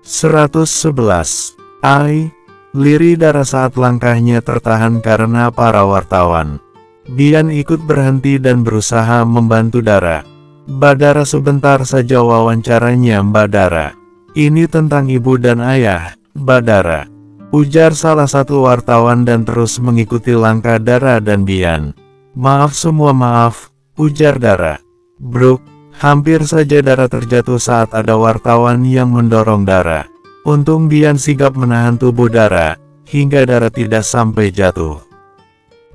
111. Liri Dara saat langkahnya tertahan karena para wartawan. Bian ikut berhenti dan berusaha membantu Dara. "Mbak Dara, sebentar saja wawancaranya Mbak Dara. Ini tentang ibu dan ayah, Mbak Dara," ujar salah satu wartawan dan terus mengikuti langkah Dara dan Bian. "Maaf semua, maaf," ujar Dara. "Bruk," hampir saja Dara terjatuh saat ada wartawan yang mendorong Dara. Untung Bian sigap menahan tubuh Dara, hingga Dara tidak sampai jatuh.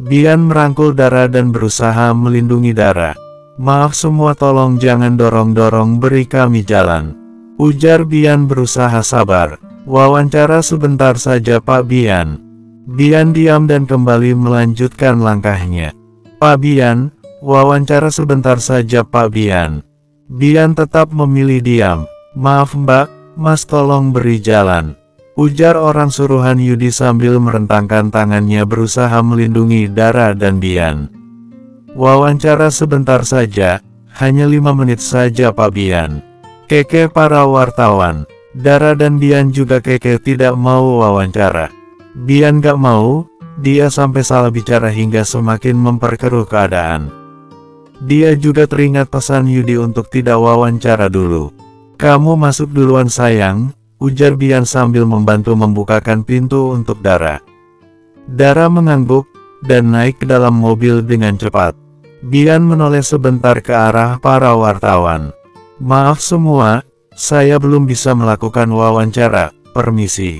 Bian merangkul Dara dan berusaha melindungi Dara. "Maaf semua, tolong jangan dorong-dorong, beri kami jalan," ujar Bian berusaha sabar. "Wawancara sebentar saja Pak Bian." Bian diam dan kembali melanjutkan langkahnya. "Pak Bian, wawancara sebentar saja Pak Bian." Bian tetap memilih diam. "Maaf Mbak, Mas, tolong beri jalan," ujar orang suruhan Yudi sambil merentangkan tangannya berusaha melindungi Dara dan Bian. "Wawancara sebentar saja, hanya 5 menit saja Pak Bian," keke para wartawan. Dara dan Bian juga keke tidak mau wawancara. Bian gak mau, dia sampai salah bicara hingga semakin memperkeruh keadaan. Dia juga teringat pesan Yudi untuk tidak wawancara dulu. "Kamu masuk duluan sayang," ujar Bian sambil membantu membukakan pintu untuk Dara. Dara mengangguk, dan naik ke dalam mobil dengan cepat. Bian menoleh sebentar ke arah para wartawan. "Maaf semua, saya belum bisa melakukan wawancara, permisi,"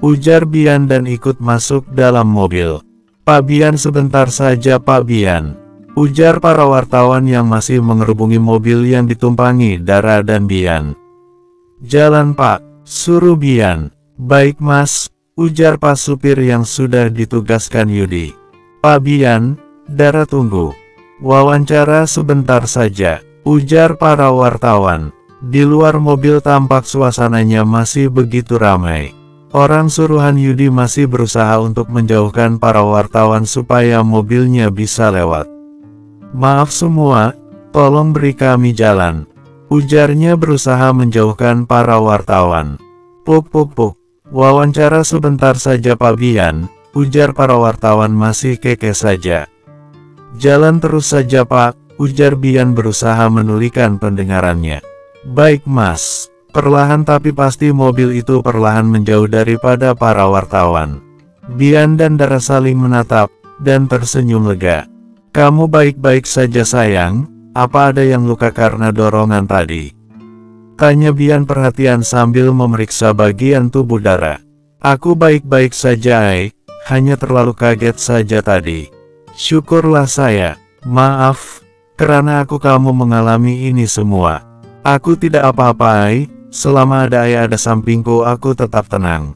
ujar Bian dan ikut masuk dalam mobil. "Pak Bian, sebentar saja Pak Bian," ujar para wartawan yang masih mengerubungi mobil yang ditumpangi Dara dan Bian. "Jalan Pak," suruh Bian. "Baik Mas," ujar pas supir yang sudah ditugaskan Yudi. "Pak Bian, Dara tunggu." "Wawancara sebentar saja," ujar para wartawan. Di luar mobil tampak suasananya masih begitu ramai. Orang suruhan Yudi masih berusaha untuk menjauhkan para wartawan supaya mobilnya bisa lewat. "Maaf semua, tolong beri kami jalan," ujarnya berusaha menjauhkan para wartawan. "Puk puk puk, wawancara sebentar saja Pak Bian," ujar para wartawan masih keke saja. "Jalan terus saja Pak," ujar Bian berusaha menulikan pendengarannya. "Baik Mas." Perlahan tapi pasti mobil itu perlahan menjauh daripada para wartawan. Bian dan Dara saling menatap, dan tersenyum lega. "Kamu baik-baik saja sayang, apa ada yang luka karena dorongan tadi?" tanya Bian perhatian sambil memeriksa bagian tubuh Dara. "Aku baik-baik saja hanya terlalu kaget saja tadi." "Syukurlah saya. Maaf, karena kamu mengalami ini semua." "Aku tidak apa-apa selama ada sampingku aku tetap tenang."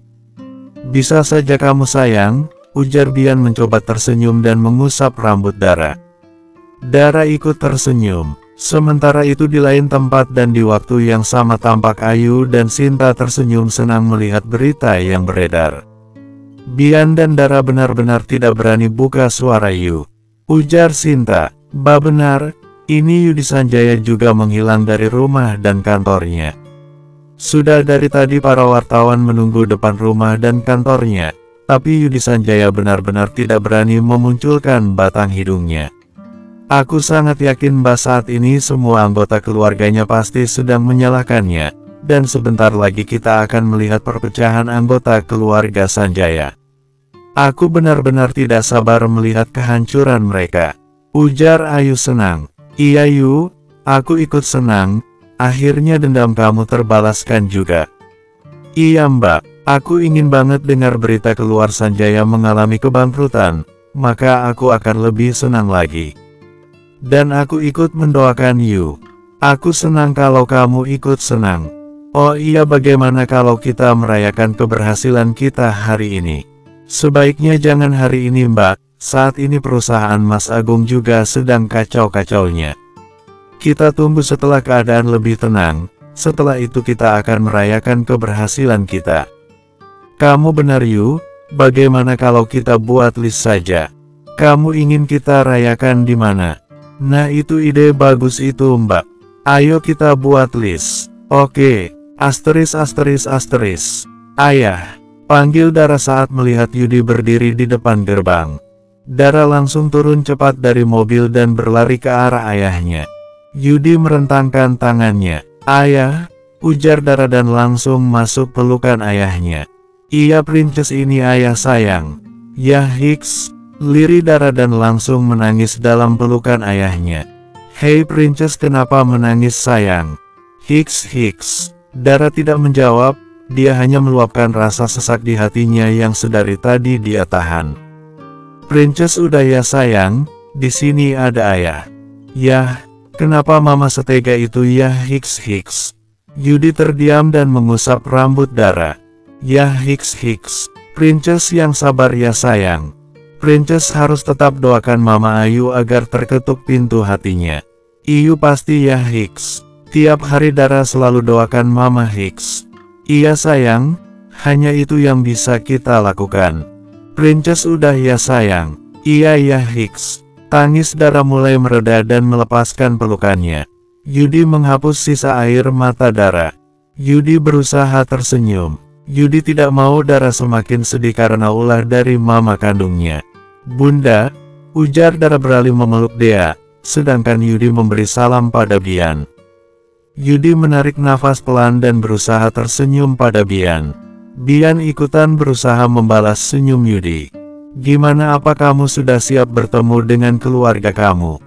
"Bisa saja kamu sayang," ujar Bian mencoba tersenyum dan mengusap rambut Dara. Dara ikut tersenyum. Sementara itu di lain tempat dan di waktu yang sama tampak Ayu dan Sinta tersenyum senang melihat berita yang beredar. Bian dan Dara benar-benar tidak berani buka suara Yu. Ujar Sinta, "Bah benar, ini Yudi Sanjaya juga menghilang dari rumah dan kantornya." Sudah dari tadi para wartawan menunggu depan rumah dan kantornya, tapi Yudi Sanjaya benar-benar tidak berani memunculkan batang hidungnya. "Aku sangat yakin Mbak saat ini semua anggota keluarganya pasti sedang menyalahkannya, dan sebentar lagi kita akan melihat perpecahan anggota keluarga Sanjaya. Aku benar-benar tidak sabar melihat kehancuran mereka," ujar Ayu senang. "Iya Yu, aku ikut senang. Akhirnya dendam kamu terbalaskan juga." "Iya Mbak, aku ingin banget dengar berita keluar Sanjaya mengalami kebangkrutan, maka aku akan lebih senang lagi. Dan aku ikut mendoakan Yu. Aku senang kalau kamu ikut senang. Oh iya, bagaimana kalau kita merayakan keberhasilan kita hari ini?" "Sebaiknya jangan hari ini Mbak, saat ini perusahaan Mas Agung juga sedang kacau-kacaunya. Kita tunggu setelah keadaan lebih tenang, setelah itu kita akan merayakan keberhasilan kita." "Kamu benar Yu, bagaimana kalau kita buat list saja? Kamu ingin kita rayakan di mana?" "Nah itu ide bagus itu Mbak. Ayo kita buat list." "Oke, Asteris. Ayah, panggil Dara saat melihat Yudi berdiri di depan gerbang. Dara langsung turun cepat dari mobil dan berlari ke arah ayahnya. Yudi merentangkan tangannya. Ayah, ujar Dara dan langsung masuk pelukan ayahnya. Iya Princess, ini ayah sayang. Ya Hicks, lirih Dara dan langsung menangis dalam pelukan ayahnya. Hei Princess, kenapa menangis sayang? Hicks. Dara tidak menjawab, dia hanya meluapkan rasa sesak di hatinya yang sedari tadi dia tahan. Princess, udah ya sayang, di sini ada ayah. Yah, kenapa mama setega itu ya Hicks? Yudi terdiam dan mengusap rambut Dara. Yah Hicks, Princess yang sabar ya sayang. Princess harus tetap doakan Mama Ayu agar terketuk pintu hatinya. Iyu pasti ya Hicks. Tiap hari Dara selalu doakan Mama Hicks. Iya sayang, hanya itu yang bisa kita lakukan. Princess udah ya sayang. Iya ya Hicks. Tangis Dara mulai mereda dan melepaskan pelukannya. Yudi menghapus sisa air mata Dara. Yudi berusaha tersenyum. Yudi tidak mau Dara semakin sedih karena ulah dari mama kandungnya. Bunda, ujar Dara beralih memeluk Dea, sedangkan Yudi memberi salam pada Bian. Yudi menarik nafas pelan dan berusaha tersenyum pada Bian. Bian ikutan berusaha membalas senyum Yudi. Gimana, apa kamu sudah siap bertemu dengan keluarga kamu?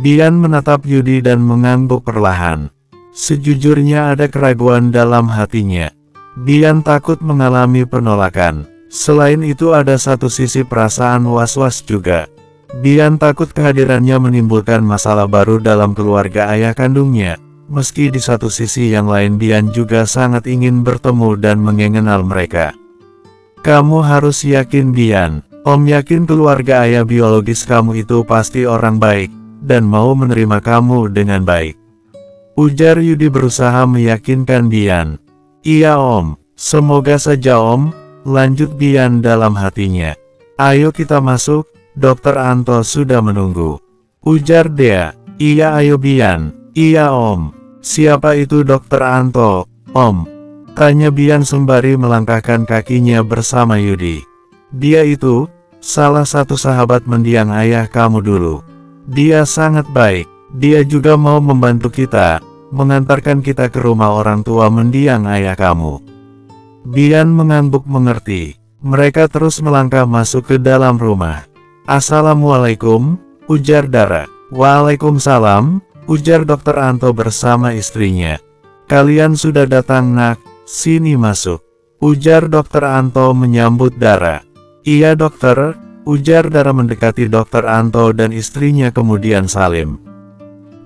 Bian menatap Yudi dan mengangguk perlahan. Sejujurnya ada keraguan dalam hatinya. Bian takut mengalami penolakan. Selain itu ada satu sisi perasaan was-was juga. Bian takut kehadirannya menimbulkan masalah baru dalam keluarga ayah kandungnya. Meski di satu sisi yang lain Bian juga sangat ingin bertemu dan mengenal mereka. Kamu harus yakin Bian. Om yakin keluarga ayah biologis kamu itu pasti orang baik, dan mau menerima kamu dengan baik. Ujar Yudi berusaha meyakinkan Bian. Iya Om, semoga saja Om, lanjut Bian dalam hatinya. Ayo kita masuk, Dokter Anto sudah menunggu. Ujar Dea. Iya ayo Bian. Iya Om. Siapa itu Dokter Anto, Om? Tanya Bian sembari melangkahkan kakinya bersama Yudi. Dia itu, salah satu sahabat mendiang ayah kamu dulu. Dia sangat baik. Dia juga mau membantu kita, mengantarkan kita ke rumah orang tua mendiang ayah kamu. Bian mengangguk mengerti. Mereka terus melangkah masuk ke dalam rumah. Assalamualaikum, ujar Dara. Waalaikumsalam, ujar Dokter Anto bersama istrinya. Kalian sudah datang nak, sini masuk. Ujar Dokter Anto menyambut Dara. Iya dokter, ujar Dara mendekati Dokter Anto dan istrinya kemudian salim.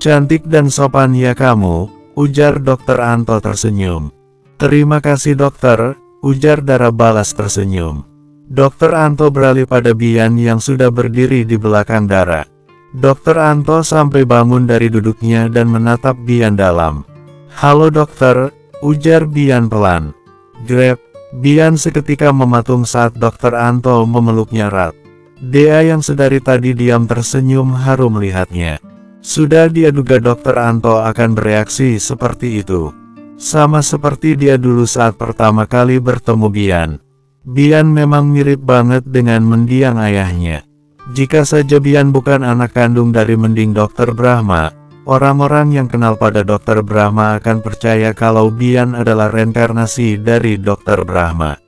Cantik dan sopan ya kamu, ujar Dokter Anto tersenyum. Terima kasih dokter, ujar Dara balas tersenyum. Dokter Anto beralih pada Bian yang sudah berdiri di belakang Dara. Dokter Anto sampai bangun dari duduknya dan menatap Bian dalam. Halo dokter, ujar Bian pelan. Grab, Bian seketika mematung saat Dokter Anto memeluknya erat. Dea yang sedari tadi diam tersenyum haru melihatnya. Sudah dia duga Dokter Anto akan bereaksi seperti itu. Sama seperti dia dulu saat pertama kali bertemu Bian. Bian memang mirip banget dengan mendiang ayahnya. Jika saja Bian bukan anak kandung dari Mending Dokter Brahma, orang-orang yang kenal pada Dokter Brahma akan percaya kalau Bian adalah reinkarnasi dari Dokter Brahma.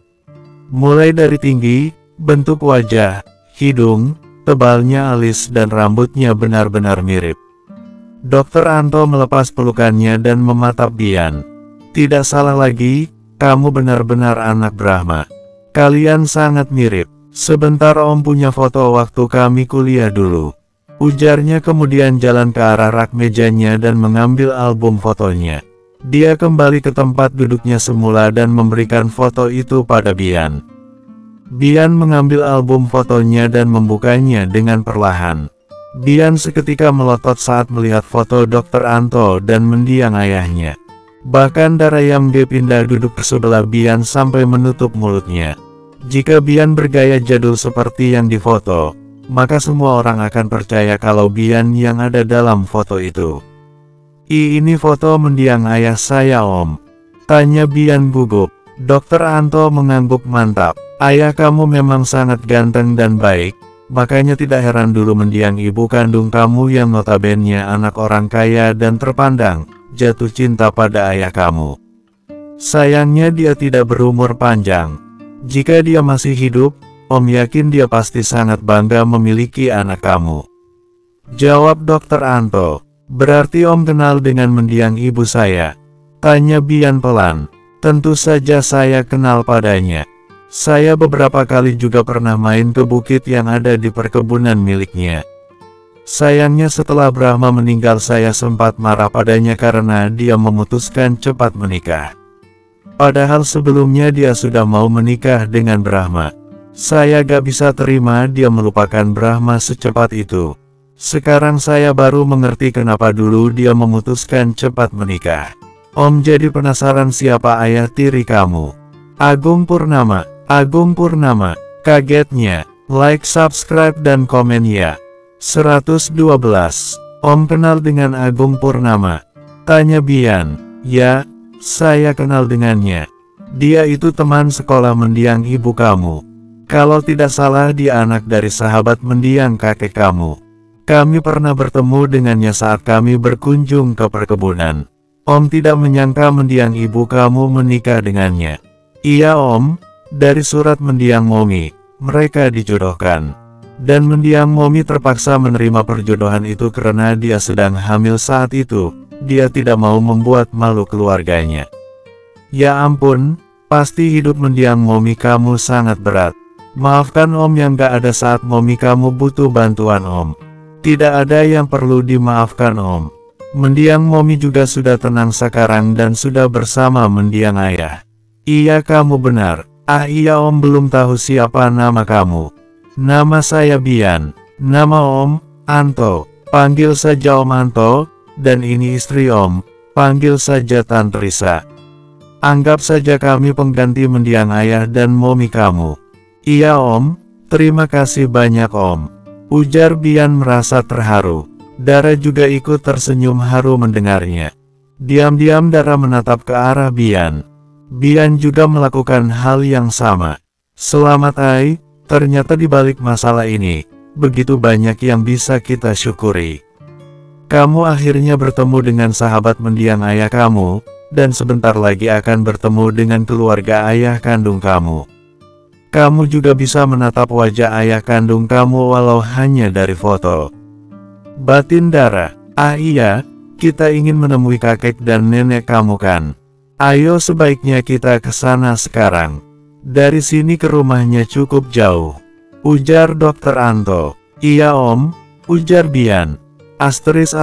Mulai dari tinggi, bentuk wajah, hidung, tebalnya alis dan rambutnya benar-benar mirip. Dokter Anto melepas pelukannya dan mematap Bian. Tidak salah lagi, kamu benar-benar anak Brahma. Kalian sangat mirip. Sebentar Om punya foto waktu kami kuliah dulu. Ujarnya kemudian jalan ke arah rak mejanya dan mengambil album fotonya. Dia kembali ke tempat duduknya semula dan memberikan foto itu pada Bian. Bian mengambil album fotonya dan membukanya dengan perlahan. Bian seketika melotot saat melihat foto Dokter Anto dan mendiang ayahnya. Bahkan Dara yang pindah duduk ke sebelah Bian sampai menutup mulutnya. Jika Bian bergaya jadul seperti yang difoto, maka semua orang akan percaya kalau Bian yang ada dalam foto itu. Ini foto mendiang ayah saya Om. Tanya Bian gugup. Dokter Anto mengangguk mantap. Ayah kamu memang sangat ganteng dan baik, makanya tidak heran dulu mendiang ibu kandung kamu yang notabene anak orang kaya dan terpandang, jatuh cinta pada ayah kamu. Sayangnya dia tidak berumur panjang. Jika dia masih hidup, Om yakin dia pasti sangat bangga memiliki anak kamu. Jawab Dokter Anto. Berarti Om kenal dengan mendiang ibu saya? Tanya Bian pelan. Tentu saja saya kenal padanya. Saya beberapa kali juga pernah main ke bukit yang ada di perkebunan miliknya. Sayangnya setelah Brahma meninggal saya sempat marah padanya karena dia memutuskan cepat menikah. Padahal sebelumnya dia sudah mau menikah dengan Brahma. Saya gak bisa terima dia melupakan Brahma secepat itu. Sekarang saya baru mengerti kenapa dulu dia memutuskan cepat menikah. Om jadi penasaran siapa ayah tiri kamu. Agung Purnama. Agung Purnama. Kagetnya. Like, subscribe dan komen ya. 112. Om kenal dengan Agung Purnama? Tanya Bian. Ya, saya kenal dengannya. Dia itu teman sekolah mendiang ibu kamu. Kalau tidak salah dia anak dari sahabat mendiang kakek kamu. Kami pernah bertemu dengannya saat kami berkunjung ke perkebunan. Om tidak menyangka mendiang ibu kamu menikah dengannya. Iya Om, dari surat mendiang Momi, mereka dijodohkan. Dan mendiang Momi terpaksa menerima perjodohan itu karena dia sedang hamil saat itu. Dia tidak mau membuat malu keluarganya. Ya ampun, pasti hidup mendiang Momi kamu sangat berat. Maafkan Om yang gak ada saat Momi kamu butuh bantuan Om. Tidak ada yang perlu dimaafkan Om. Mendiang Momi juga sudah tenang sekarang dan sudah bersama mendiang ayah. Iya kamu benar. Ah iya Om belum tahu siapa nama kamu. Nama saya Bian. Nama Om, Anto. Panggil saja Om Anto. Dan ini istri Om. Panggil saja Tante Risa. Anggap saja kami pengganti mendiang ayah dan Momi kamu. Iya Om, terima kasih banyak Om. Ujar Bian merasa terharu. Dara juga ikut tersenyum haru mendengarnya. Diam-diam Dara menatap ke arah Bian. Bian juga melakukan hal yang sama. Selamat Ai, ternyata di balik masalah ini, begitu banyak yang bisa kita syukuri. Kamu akhirnya bertemu dengan sahabat mendiang ayah kamu, dan sebentar lagi akan bertemu dengan keluarga ayah kandung kamu. Kamu juga bisa menatap wajah ayah kandung kamu walau hanya dari foto. Batin Dara. Ah iya, kita ingin menemui kakek dan nenek kamu kan? Ayo sebaiknya kita ke sana sekarang. Dari sini ke rumahnya cukup jauh. Ujar Dokter Anto. Iya Om, ujar Bian. Asteris.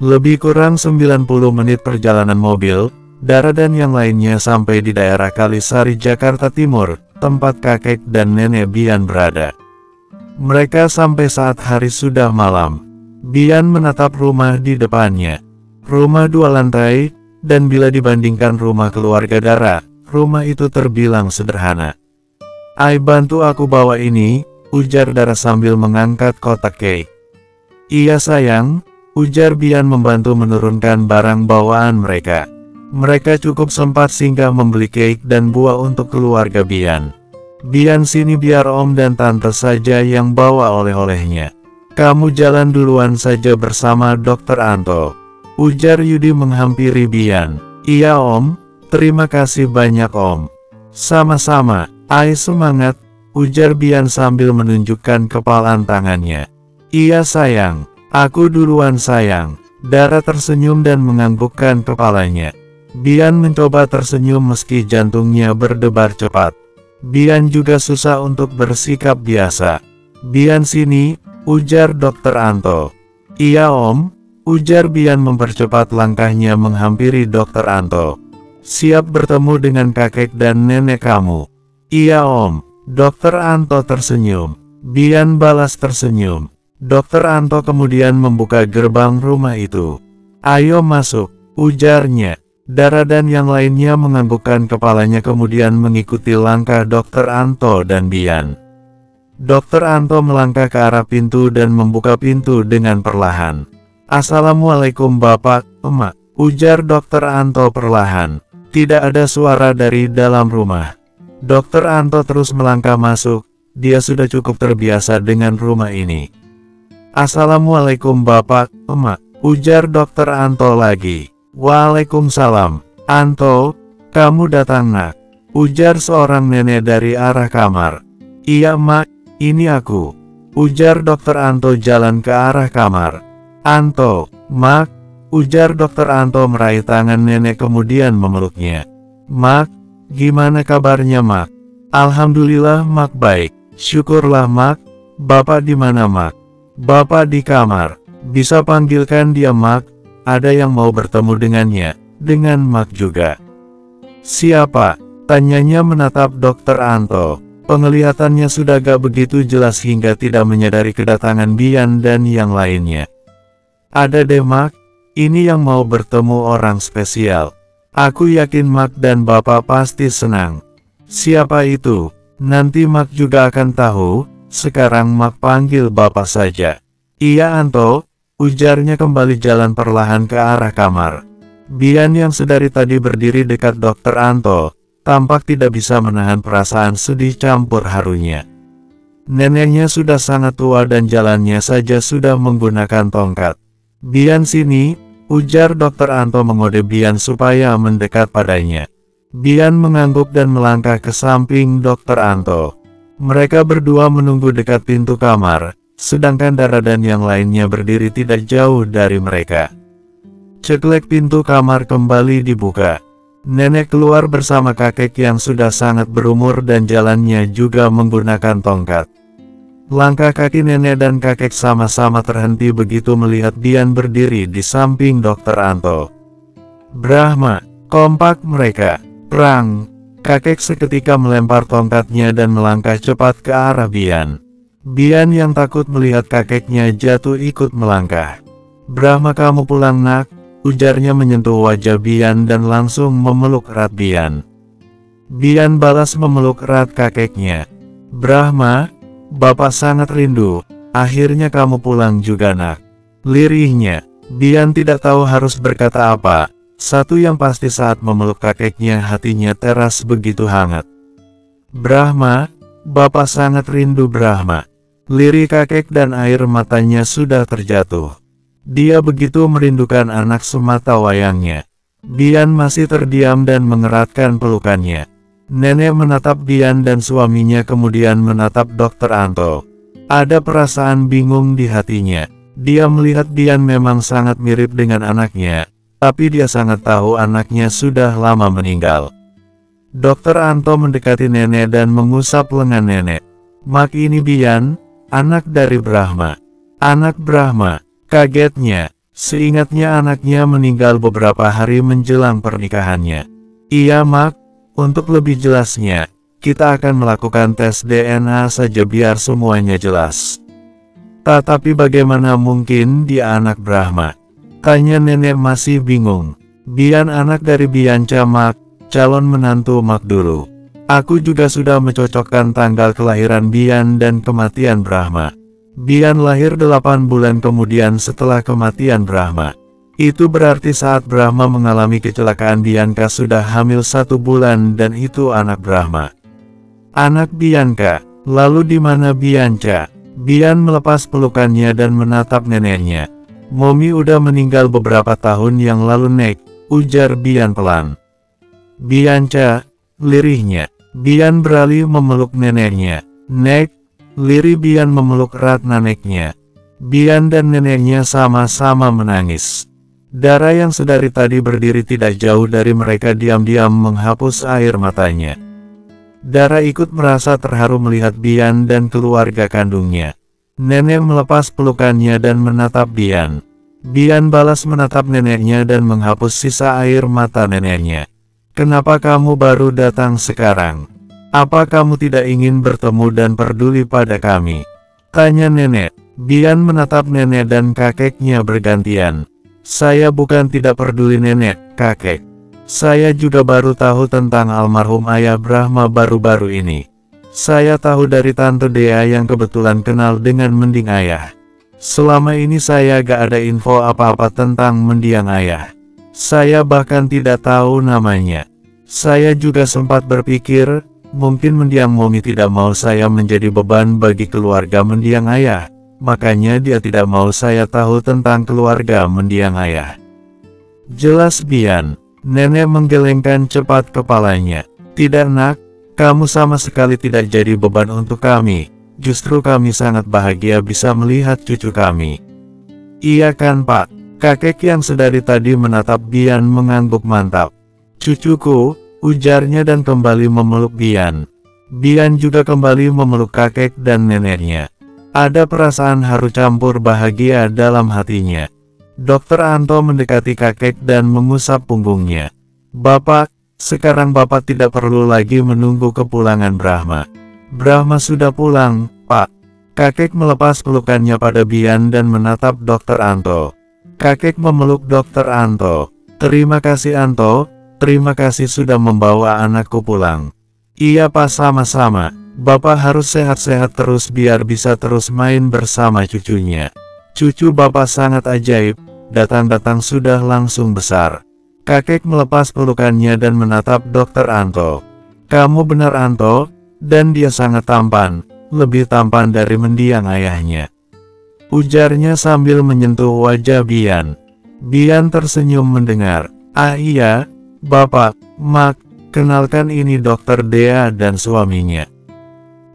Lebih kurang 90 menit perjalanan mobil, Dara dan yang lainnya sampai di daerah Kalisari, Jakarta Timur, tempat kakek dan nenek Bian berada. Mereka sampai saat hari sudah malam. Bian menatap rumah di depannya. Rumah 2 lantai, dan bila dibandingkan rumah keluarga Dara, rumah itu terbilang sederhana. Ai bantu aku bawa ini, ujar Dara sambil mengangkat kotak cake. Iya sayang, ujar Bian membantu menurunkan barang bawaan mereka. Mereka cukup sempat singgah membeli cake dan buah untuk keluarga Bian. Bian sini biar Om dan Tante saja yang bawa oleh-olehnya. Kamu jalan duluan saja bersama Dokter Anto. Ujar Yudi menghampiri Bian. Iya Om, terima kasih banyak Om. Sama-sama, Ai semangat, ujar Bian sambil menunjukkan kepalan tangannya. Iya sayang, aku duluan sayang. Dara tersenyum dan menganggukkan kepalanya. Bian mencoba tersenyum meski jantungnya berdebar cepat. Bian juga susah untuk bersikap biasa. Bian sini, ujar Dokter Anto. Iya Om, ujar Bian mempercepat langkahnya menghampiri Dokter Anto. Siap bertemu dengan kakek dan nenek kamu. Iya Om, Dokter Anto tersenyum. Bian balas tersenyum. Dokter Anto kemudian membuka gerbang rumah itu. Ayo masuk, ujarnya. Dara dan yang lainnya menganggukkan kepalanya kemudian mengikuti langkah Dokter Anto dan Bian. Dokter Anto melangkah ke arah pintu dan membuka pintu dengan perlahan. Assalamualaikum Bapak, Emak, ujar Dokter Anto perlahan. Tidak ada suara dari dalam rumah. Dokter Anto terus melangkah masuk, dia sudah cukup terbiasa dengan rumah ini. Assalamualaikum Bapak, Emak, ujar Dokter Anto lagi. Waalaikumsalam. Anto, kamu datang nak, ujar seorang nenek dari arah kamar. Iya Mak, ini aku, ujar Dokter Anto jalan ke arah kamar. Anto, Mak, ujar Dokter Anto meraih tangan nenek kemudian memeluknya. Mak, gimana kabarnya Mak? Alhamdulillah Mak baik, syukurlah Mak. Bapak di mana Mak? Bapak di kamar, bisa panggilkan dia Mak, ada yang mau bertemu dengannya, dengan Mak juga. Siapa? Tanyanya menatap Dokter Anto. Penglihatannya sudah gak begitu jelas hingga tidak menyadari kedatangan Bian dan yang lainnya. Ada deh Mak, ini yang mau bertemu orang spesial. Aku yakin Mak dan Bapak pasti senang. Siapa itu? Nanti Mak juga akan tahu, sekarang Mak panggil Bapak saja. Iya Anto, ujarnya kembali jalan perlahan ke arah kamar. Bian yang sedari tadi berdiri dekat Dokter Anto, tampak tidak bisa menahan perasaan sedih campur harunya. Neneknya sudah sangat tua dan jalannya saja sudah menggunakan tongkat. Bian sini, ujar Dokter Anto mengode Bian supaya mendekat padanya. Bian mengangguk dan melangkah ke samping Dokter Anto. Mereka berdua menunggu dekat pintu kamar, sedangkan Dara dan yang lainnya berdiri tidak jauh dari mereka. Ceklek pintu kamar kembali dibuka. Nenek keluar bersama kakek yang sudah sangat berumur dan jalannya juga menggunakan tongkat. Langkah kaki nenek dan kakek sama-sama terhenti begitu melihat Bian berdiri di samping Dokter Anto. Brahma, kompak mereka. Perang. Kakek seketika melempar tongkatnya dan melangkah cepat ke arah Bian. Bian yang takut melihat kakeknya jatuh ikut melangkah. Brahma kamu pulang nak, ujarnya menyentuh wajah Bian dan langsung memeluk erat Bian. Bian balas memeluk erat kakeknya. Brahma, Bapak sangat rindu, akhirnya kamu pulang juga nak. Lirihnya, Bian tidak tahu harus berkata apa. Satu yang pasti saat memeluk kakeknya hatinya teras begitu hangat. Brahma, Bapak sangat rindu Brahma. Lirih kakek dan air matanya sudah terjatuh. Dia begitu merindukan anak semata wayangnya. Bian masih terdiam dan mengeratkan pelukannya. Nenek menatap Bian dan suaminya kemudian menatap Dokter Anto. Ada perasaan bingung di hatinya. Dia melihat Bian memang sangat mirip dengan anaknya, tapi dia sangat tahu anaknya sudah lama meninggal. Dokter Anto mendekati nenek dan mengusap lengan nenek. Mak ini Bian, anak dari Brahma. Anak Brahma. Kagetnya, seingatnya anaknya meninggal beberapa hari menjelang pernikahannya. Iya Mak, untuk lebih jelasnya, kita akan melakukan tes DNA saja biar semuanya jelas. Tetapi bagaimana mungkin dia anak Brahma? Tanya nenek masih bingung. Bian anak dari Bianca Mak, calon menantu Mak dulu. Aku juga sudah mencocokkan tanggal kelahiran Bian dan kematian Brahma. Bian lahir 8 bulan kemudian setelah kematian Brahma. Itu berarti saat Brahma mengalami kecelakaan Bianca sudah hamil 1 bulan dan itu anak Brahma. Anak Bianca, lalu di mana Bianca? Bian melepas pelukannya dan menatap neneknya. Momi udah meninggal beberapa tahun yang lalu Nek, ujar Bian pelan. Bianca, lirihnya. Bian beralih memeluk neneknya. Nek. Lirih Bian memeluk erat neneknya. Bian dan neneknya sama-sama menangis. Dara yang sedari tadi berdiri tidak jauh dari mereka diam-diam menghapus air matanya. Dara ikut merasa terharu melihat Bian dan keluarga kandungnya. Nenek melepas pelukannya dan menatap Bian. Bian balas menatap neneknya dan menghapus sisa air mata neneknya. Kenapa kamu baru datang sekarang? Apa kamu tidak ingin bertemu dan peduli pada kami? Tanya nenek. Bian menatap nenek dan kakeknya bergantian. Saya bukan tidak peduli nenek, kakek. Saya juga baru tahu tentang almarhum ayah Brahma baru-baru ini. Saya tahu dari Tante Dea yang kebetulan kenal dengan mendiang ayah. Selama ini saya gak ada info apa-apa tentang mendiang ayah. Saya bahkan tidak tahu namanya. Saya juga sempat berpikir, mungkin mendiang Momi tidak mau saya menjadi beban bagi keluarga mendiang ayah. Makanya dia tidak mau saya tahu tentang keluarga mendiang ayah. Jelas Bian. Nenek menggelengkan cepat kepalanya. Tidak nak, kamu sama sekali tidak jadi beban untuk kami. Justru kami sangat bahagia bisa melihat cucu kami. Iya kan Pak? Kakek yang sedari tadi menatap Bian mengangguk mantap. Cucuku, ujarnya dan kembali memeluk Bian. Bian juga kembali memeluk kakek dan neneknya. Ada perasaan haru campur bahagia dalam hatinya. Dokter Anto mendekati kakek dan mengusap punggungnya. Bapak, sekarang Bapak tidak perlu lagi menunggu kepulangan Brahma. Brahma sudah pulang, Pak. Kakek melepas pelukannya pada Bian dan menatap Dokter Anto. Kakek memeluk Dokter Anto. Terima kasih Anto, terima kasih sudah membawa anakku pulang. Iya Pak, sama-sama. Bapak harus sehat-sehat terus biar bisa terus main bersama cucunya. Cucu Bapak sangat ajaib, datang-datang sudah langsung besar. Kakek melepas pelukannya dan menatap Dokter Anto. Kamu benar Anto, dan dia sangat tampan, lebih tampan dari mendiang ayahnya. Ujarnya sambil menyentuh wajah Bian. Bian tersenyum mendengar. Ah iya, Bapak, Mak, kenalkan ini Dokter Dea dan suaminya.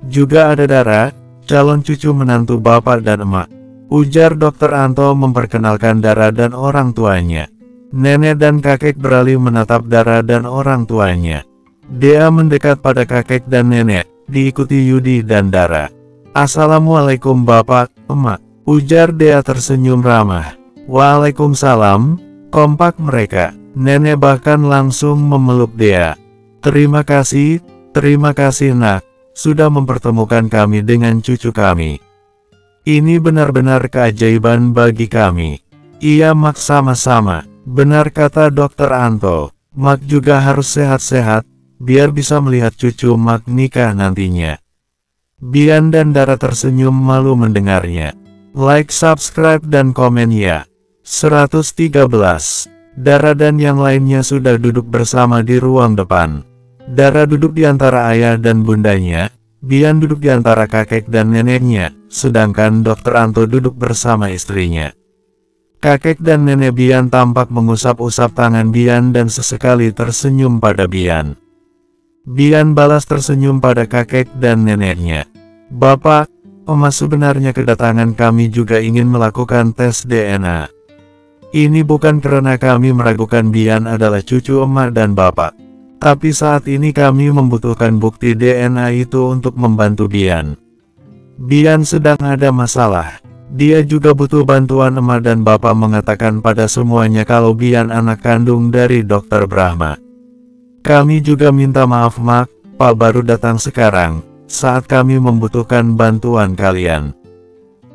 Juga ada Dara, calon cucu menantu Bapak dan Emak. Ujar Dokter Anto memperkenalkan Dara dan orang tuanya. Nenek dan kakek beralih menatap Dara dan orang tuanya. Dea mendekat pada kakek dan nenek, diikuti Yudi dan Dara. Assalamualaikum Bapak, Emak. Ujar Dea tersenyum ramah. Waalaikumsalam, kompak mereka. Nenek bahkan langsung memeluk Dea. Terima kasih nak, sudah mempertemukan kami dengan cucu kami. Ini benar-benar keajaiban bagi kami. Iya Mak, sama-sama. Benar kata Dokter Anto. Mak juga harus sehat-sehat, biar bisa melihat cucu Mak nikah nantinya. Bian dan Dara tersenyum malu mendengarnya. Like, subscribe, dan komen ya. 113. Dara dan yang lainnya sudah duduk bersama di ruang depan. Dara duduk di antara ayah dan bundanya, Bian duduk di antara kakek dan neneknya, sedangkan Dokter Anto duduk bersama istrinya. Kakek dan nenek Bian tampak mengusap-usap tangan Bian dan sesekali tersenyum pada Bian. Bian balas tersenyum pada kakek dan neneknya. Bapak, Oma, sebenarnya kedatangan kami juga ingin melakukan tes DNA. Ini bukan karena kami meragukan Bian adalah cucu Emak dan Bapak. Tapi saat ini kami membutuhkan bukti DNA itu untuk membantu Bian. Bian sedang ada masalah. Dia juga butuh bantuan Emak dan Bapak mengatakan pada semuanya kalau Bian anak kandung dari Dokter Brahma. Kami juga minta maaf Mak, Pak baru datang sekarang, saat kami membutuhkan bantuan kalian.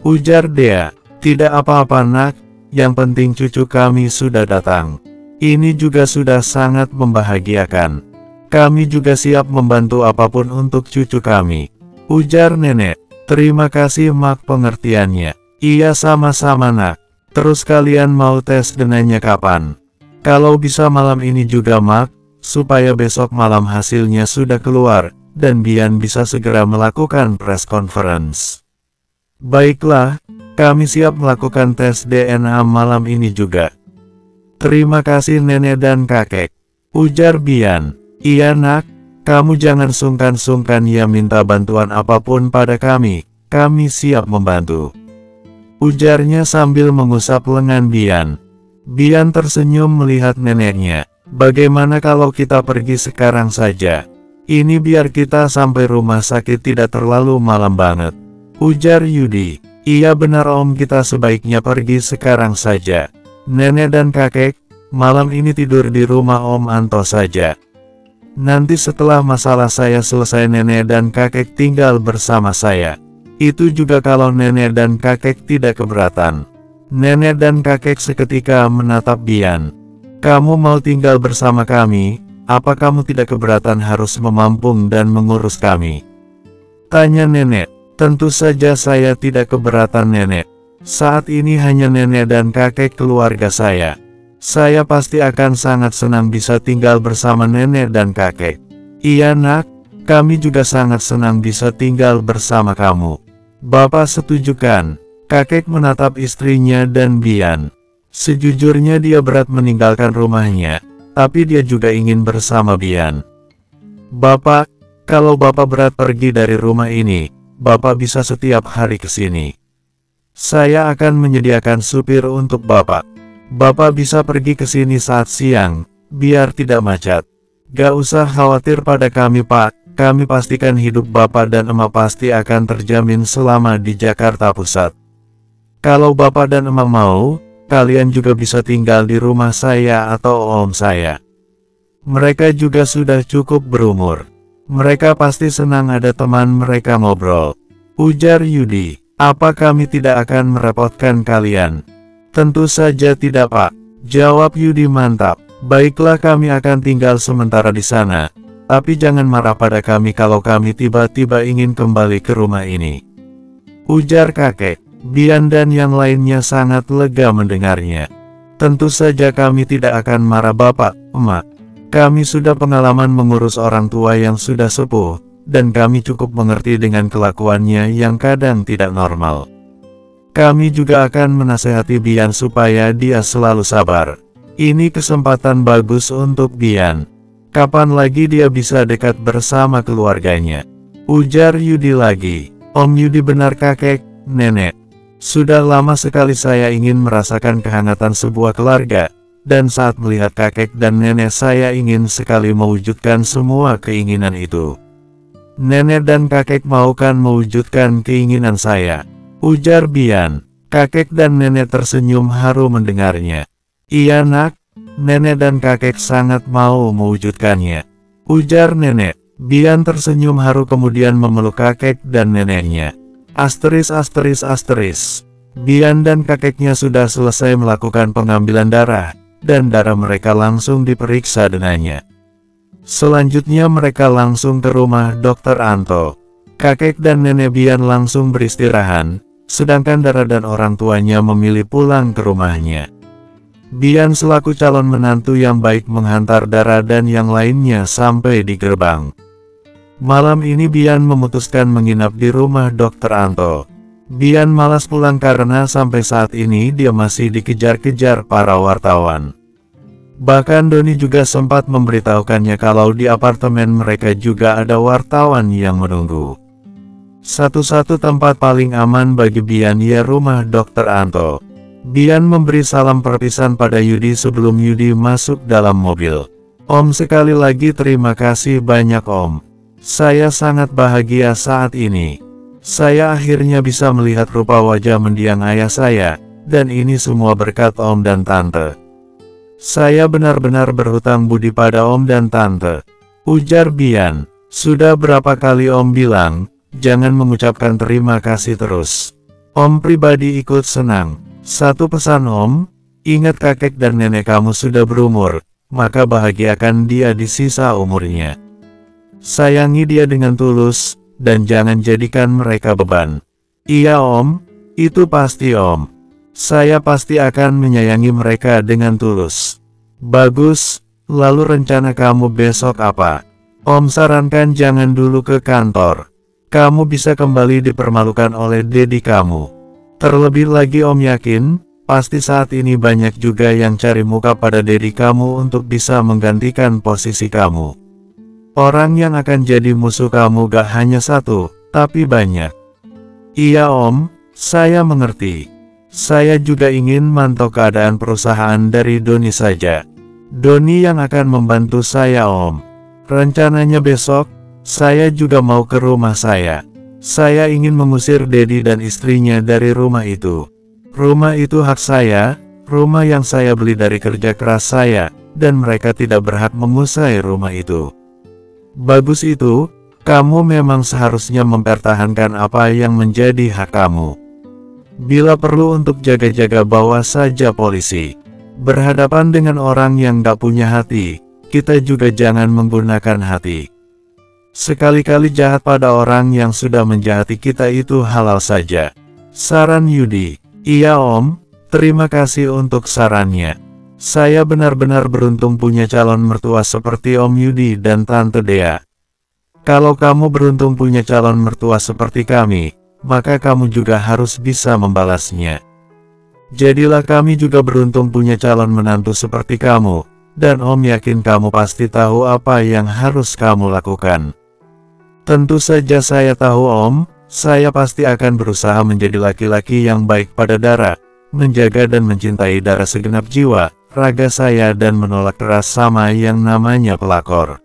Ujar Dea. Tidak apa-apa nak, yang penting cucu kami sudah datang. Ini juga sudah sangat membahagiakan. Kami juga siap membantu apapun untuk cucu kami. Ujar nenek. Terima kasih Mak pengertiannya. Iya sama-sama nak. Terus kalian mau tes DNA kapan? Kalau bisa malam ini juga Mak, supaya besok malam hasilnya sudah keluar, dan Bian bisa segera melakukan press conference. Baiklah, kami siap melakukan tes DNA malam ini juga. Terima kasih nenek dan kakek. Ujar Bian. Iya nak, kamu jangan sungkan-sungkan ya minta bantuan apapun pada kami siap membantu. Ujarnya sambil mengusap lengan Bian. Bian tersenyum melihat neneknya. Bagaimana kalau kita pergi sekarang saja? Ini biar kita sampai rumah sakit tidak terlalu malam banget. Ujar Yudi. Iya benar Om, kita sebaiknya pergi sekarang saja. Nenek dan kakek, malam ini tidur di rumah Om Anto saja. Nanti setelah masalah saya selesai nenek dan kakek tinggal bersama saya. Itu juga kalau nenek dan kakek tidak keberatan. Nenek dan kakek seketika menatap Bian. Kamu mau tinggal bersama kami? Apa kamu tidak keberatan harus memampung dan mengurus kami? Tanya nenek. Tentu saja saya tidak keberatan nenek. Saat ini hanya nenek dan kakek keluarga saya. Saya pasti akan sangat senang bisa tinggal bersama nenek dan kakek. Iya nak, kami juga sangat senang bisa tinggal bersama kamu. Bapak setuju kan? Kakek menatap istrinya dan Bian. Sejujurnya dia berat meninggalkan rumahnya, tapi dia juga ingin bersama Bian. Bapak, kalau Bapak berat pergi dari rumah ini, Bapak bisa setiap hari ke sini. Saya akan menyediakan supir untuk Bapak. Bapak bisa pergi ke sini saat siang, biar tidak macet. Gak usah khawatir pada kami Pak, kami pastikan hidup Bapak dan Emak pasti akan terjamin selama di Jakarta Pusat. Kalau Bapak dan Emak mau, kalian juga bisa tinggal di rumah saya atau om saya. Mereka juga sudah cukup berumur. Mereka pasti senang ada teman mereka ngobrol. Ujar Yudi, apa kami tidak akan merepotkan kalian? Tentu saja tidak Pak, jawab Yudi mantap. Baiklah kami akan tinggal sementara di sana, tapi jangan marah pada kami kalau kami tiba-tiba ingin kembali ke rumah ini. Ujar kakek. Bian dan yang lainnya sangat lega mendengarnya. Tentu saja kami tidak akan marah Bapak, Emak. Kami sudah pengalaman mengurus orang tua yang sudah sepuh, dan kami cukup mengerti dengan kelakuannya yang kadang tidak normal. Kami juga akan menasehati Bian supaya dia selalu sabar. Ini kesempatan bagus untuk Bian. Kapan lagi dia bisa dekat bersama keluarganya? Ujar Yudi lagi. Om Yudi benar kakek, nenek. Sudah lama sekali saya ingin merasakan kehangatan sebuah keluarga, dan saat melihat kakek dan nenek saya ingin sekali mewujudkan semua keinginan itu. Nenek dan kakek mau kan mewujudkan keinginan saya? Ujar Bian. Kakek dan nenek tersenyum haru mendengarnya. Iya nak, nenek dan kakek sangat mau mewujudkannya. Ujar nenek. Bian tersenyum haru kemudian memeluk kakek dan neneknya. Asteris. Bian dan kakeknya sudah selesai melakukan pengambilan darah, dan darah mereka langsung diperiksa dengannya. Selanjutnya mereka langsung ke rumah Dr. Anto. Kakek dan nenek Bian langsung beristirahat, sedangkan Dara dan orang tuanya memilih pulang ke rumahnya. Bian selaku calon menantu yang baik menghantar Dara dan yang lainnya sampai di gerbang. Malam ini Bian memutuskan menginap di rumah Dr. Anto. Bian malas pulang karena sampai saat ini dia masih dikejar-kejar para wartawan. Bahkan Doni juga sempat memberitahukannya kalau di apartemen mereka juga ada wartawan yang menunggu. Satu-satu tempat paling aman bagi Bian ya rumah Dr. Anto. Bian memberi salam perpisahan pada Yudi sebelum Yudi masuk dalam mobil. Om sekali lagi terima kasih banyak Om. Saya sangat bahagia saat ini. Saya akhirnya bisa melihat rupa wajah mendiang ayah saya, dan ini semua berkat Om dan Tante. Saya benar-benar berhutang budi pada Om dan Tante. Ujar Bian. Sudah berapa kali Om bilang, jangan mengucapkan terima kasih terus. Om pribadi ikut senang. Satu pesan Om, ingat kakek dan nenek kamu sudah berumur, maka bahagiakan dia di sisa umurnya. Sayangi dia dengan tulus, dan jangan jadikan mereka beban. Iya Om, itu pasti Om. Saya pasti akan menyayangi mereka dengan tulus. Bagus, lalu rencana kamu besok apa? Om sarankan jangan dulu ke kantor. Kamu bisa kembali dipermalukan oleh dedi kamu. Terlebih lagi Om yakin, pasti saat ini banyak juga yang cari muka pada dedi kamu untuk bisa menggantikan posisi kamu. Orang yang akan jadi musuh kamu gak hanya satu, tapi banyak. Iya Om, saya mengerti. Saya juga ingin mantau keadaan perusahaan dari Doni saja. Doni yang akan membantu saya Om. Rencananya besok, saya juga mau ke rumah saya. Saya ingin mengusir dedi dan istrinya dari rumah itu. Rumah itu hak saya, rumah yang saya beli dari kerja keras saya, dan mereka tidak berhak mengusai rumah itu. Bagus itu, kamu memang seharusnya mempertahankan apa yang menjadi hak kamu. Bila perlu untuk jaga-jaga bawa saja polisi. Berhadapan dengan orang yang gak punya hati, kita juga jangan menggunakan hati. Sekali-kali jahat pada orang yang sudah menjahati kita itu halal saja. Saran Yudi. Iya Om, terima kasih untuk sarannya. Saya benar-benar beruntung punya calon mertua seperti Om Yudi dan Tante Dea. Kalau kamu beruntung punya calon mertua seperti kami, maka kamu juga harus bisa membalasnya. Jadilah kami juga beruntung punya calon menantu seperti kamu, dan Om yakin kamu pasti tahu apa yang harus kamu lakukan. Tentu saja saya tahu Om, saya pasti akan berusaha menjadi laki-laki yang baik pada Dara, menjaga dan mencintai Dara segenap jiwa, raga saya dan menolak keras sama yang namanya pelakor.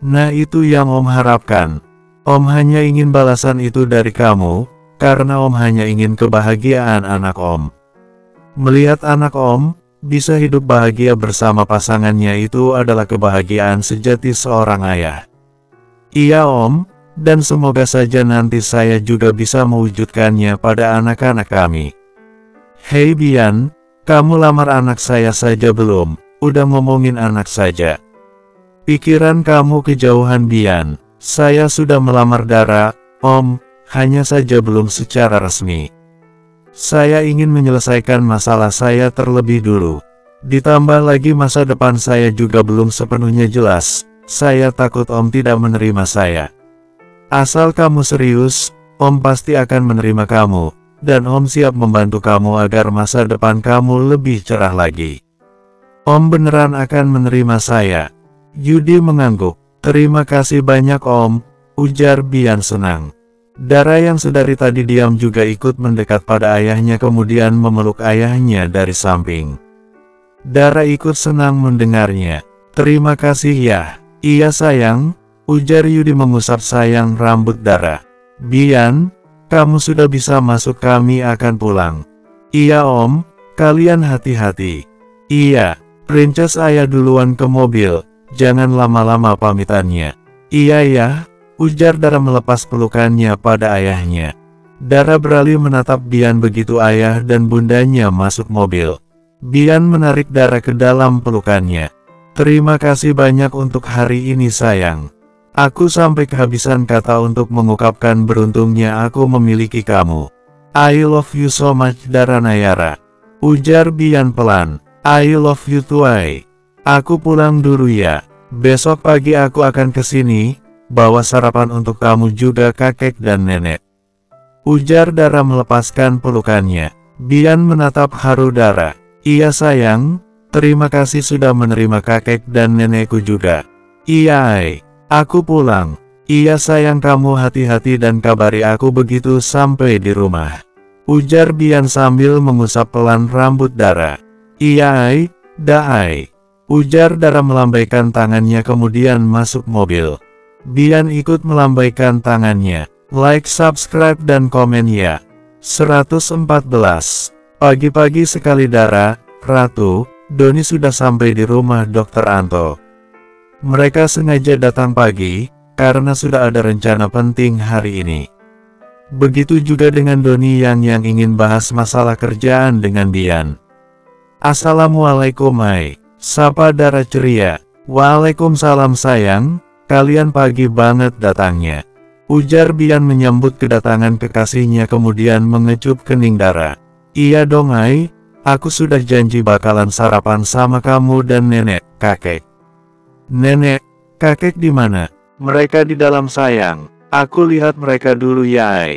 Nah itu yang Om harapkan. Om hanya ingin balasan itu dari kamu, karena Om hanya ingin kebahagiaan anak Om. Melihat anak Om bisa hidup bahagia bersama pasangannya itu adalah kebahagiaan sejati seorang ayah. Iya Om, dan semoga saja nanti saya juga bisa mewujudkannya pada anak-anak kami. Hei Bian, kamu lamar anak saya saja belum? Udah ngomongin anak saja. Pikiran kamu kejauhan Bian. Saya sudah melamar Dara, Om, hanya saja belum secara resmi. Saya ingin menyelesaikan masalah saya terlebih dulu. Ditambah lagi masa depan saya juga belum sepenuhnya jelas. Saya takut Om tidak menerima saya. Asal kamu serius, Om pasti akan menerima kamu. Dan Om siap membantu kamu agar masa depan kamu lebih cerah lagi. Om beneran akan menerima saya. Yudi mengangguk. Terima kasih banyak Om, ujar Bian senang. Dara yang sedari tadi diam juga ikut mendekat pada ayahnya kemudian memeluk ayahnya dari samping. Dara ikut senang mendengarnya. Terima kasih ya. Iya sayang, ujar Yudi mengusap sayang rambut Dara. Bian, kamu sudah bisa masuk, kami akan pulang. Iya Om, kalian hati-hati. Iya, Princess ayah duluan ke mobil, jangan lama-lama pamitannya. Iya ya, ujar Dara melepas pelukannya pada ayahnya. Dara beralih menatap Bian begitu ayah dan bundanya masuk mobil. Bian menarik Dara ke dalam pelukannya. Terima kasih banyak untuk hari ini sayang. Aku sampai kehabisan kata untuk mengungkapkan beruntungnya aku memiliki kamu. I love you so much Dara Nayara. Ujar Bian pelan. I love you too. Aku pulang dulu ya. Besok pagi aku akan kesini, bawa sarapan untuk kamu juga kakek dan nenek. Ujar Dara melepaskan pelukannya. Bian menatap haru Dara. Iya sayang, terima kasih sudah menerima kakek dan nenekku juga. Iya aku pulang. Iya sayang kamu hati-hati dan kabari aku begitu sampai di rumah. Ujar Bian sambil mengusap pelan rambut Dara. Iya ujar Dara melambaikan tangannya kemudian masuk mobil. Bian ikut melambaikan tangannya. Like, subscribe dan komen ya. 114. Pagi-pagi sekali Dara, Ratu, Doni sudah sampai di rumah Dr. Anto. Mereka sengaja datang pagi, karena sudah ada rencana penting hari ini. Begitu juga dengan Doni yang ingin bahas masalah kerjaan dengan Bian. Assalamualaikum sapa Dara ceria. Waalaikumsalam sayang, kalian pagi banget datangnya. Ujar Bian menyambut kedatangan kekasihnya kemudian mengecup kening Dara. Iya dong aku sudah janji bakalan sarapan sama kamu dan nenek, kakek. Nenek, kakek di mana? Mereka di dalam sayang. Aku lihat mereka dulu ya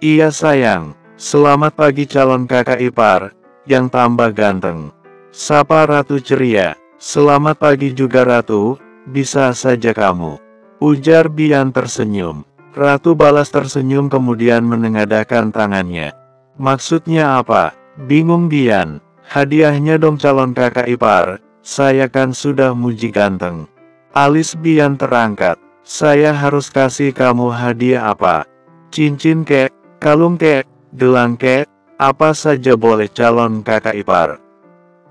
Iya sayang. Selamat pagi calon kakak ipar, yang tambah ganteng. Sapa Ratu ceria. Selamat pagi juga Ratu, bisa saja kamu. Ujar Bian tersenyum. Ratu balas tersenyum kemudian menengadahkan tangannya. Maksudnya apa? Bingung Bian. Hadiahnya dong calon kakak ipar, saya kan sudah muji ganteng. Alis Bian terangkat. Saya harus kasih kamu hadiah apa? Cincin kek, kalung kek, gelang kek, apa saja boleh calon kakak ipar.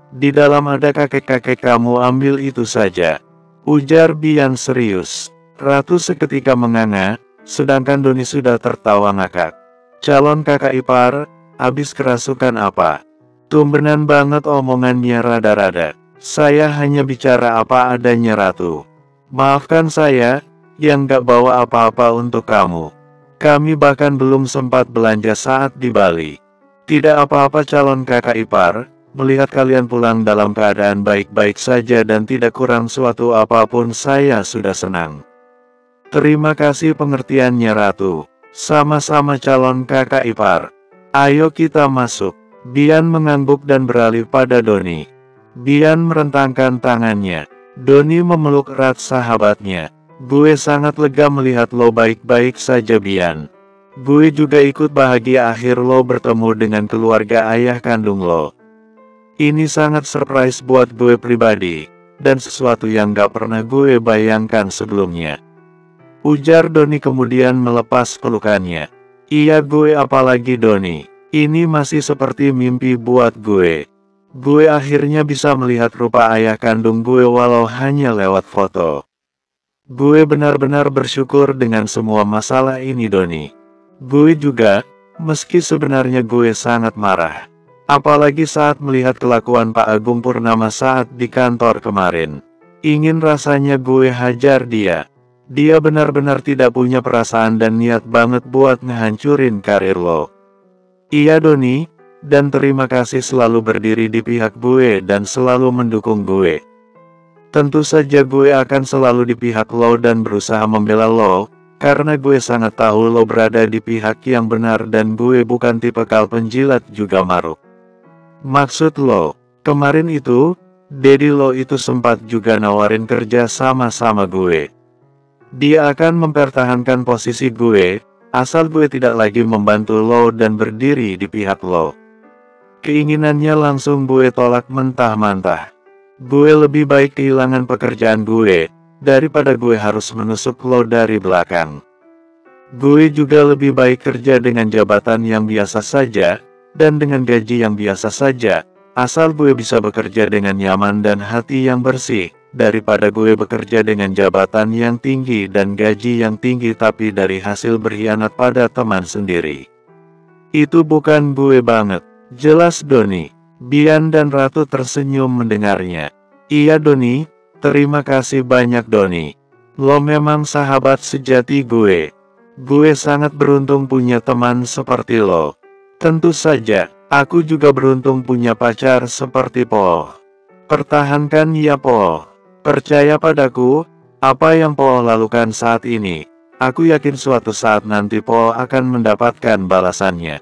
Di dalam ada kakek-kakek kamu ambil itu saja. Ujar Bian serius. Ratu seketika menganga, sedangkan Doni sudah tertawa ngakak. Calon kakak ipar, habis kerasukan apa? Tumbenan banget omongannya rada-rada. Saya hanya bicara apa adanya Ratu. Maafkan saya, yang gak bawa apa-apa untuk kamu. Kami bahkan belum sempat belanja saat di Bali. Tidak apa-apa calon kakak ipar, Melihat kalian pulang dalam keadaan baik-baik saja dan tidak kurang suatu apapun, saya sudah senang. Terima kasih pengertiannya Ratu. Sama-sama calon kakak ipar. Ayo kita masuk. Bian mengangguk dan beralih pada Doni. Bian merentangkan tangannya. Doni memeluk erat sahabatnya. Gue sangat lega melihat lo baik-baik saja Bian. Gue juga ikut bahagia akhir lo bertemu dengan keluarga ayah kandung lo. Ini sangat surprise buat gue pribadi, dan sesuatu yang gak pernah gue bayangkan sebelumnya. Ujar Doni kemudian melepas pelukannya. Iya gue, apalagi Doni. Ini masih seperti mimpi buat gue. Gue akhirnya bisa melihat rupa ayah kandung gue walau hanya lewat foto. Gue benar-benar bersyukur dengan semua masalah ini Doni. Gue juga, meski sebenarnya gue sangat marah. Apalagi saat melihat kelakuan Pak Agung Purnama saat di kantor kemarin. Ingin rasanya gue hajar dia. Dia benar-benar tidak punya perasaan dan niat banget buat ngehancurin karir lo. Iya Doni, dan terima kasih selalu berdiri di pihak gue dan selalu mendukung gue. Tentu saja gue akan selalu di pihak lo dan berusaha membela lo, karena gue sangat tahu lo berada di pihak yang benar dan gue bukan tipe kal penjilat juga maruk. Maksud lo, kemarin itu, Dedi lo itu sempat juga nawarin kerja sama-sama gue. Dia akan mempertahankan posisi gue, asal gue tidak lagi membantu lo dan berdiri di pihak lo. Keinginannya langsung gue tolak mentah-mentah. Gue lebih baik kehilangan pekerjaan gue, daripada gue harus menusuk lo dari belakang. Gue juga lebih baik kerja dengan jabatan yang biasa saja, dan dengan gaji yang biasa saja, asal gue bisa bekerja dengan nyaman dan hati yang bersih, daripada gue bekerja dengan jabatan yang tinggi dan gaji yang tinggi tapi dari hasil berkhianat pada teman sendiri. Itu bukan gue banget, jelas Doni. Bian dan Ratu tersenyum mendengarnya. Iya Doni, terima kasih banyak Doni. Lo memang sahabat sejati gue. Gue sangat beruntung punya teman seperti lo. Tentu saja, aku juga beruntung punya pacar seperti Po. Pertahankan ya Po. Percaya padaku, apa yang Po lakukan saat ini, aku yakin suatu saat nanti Po akan mendapatkan balasannya.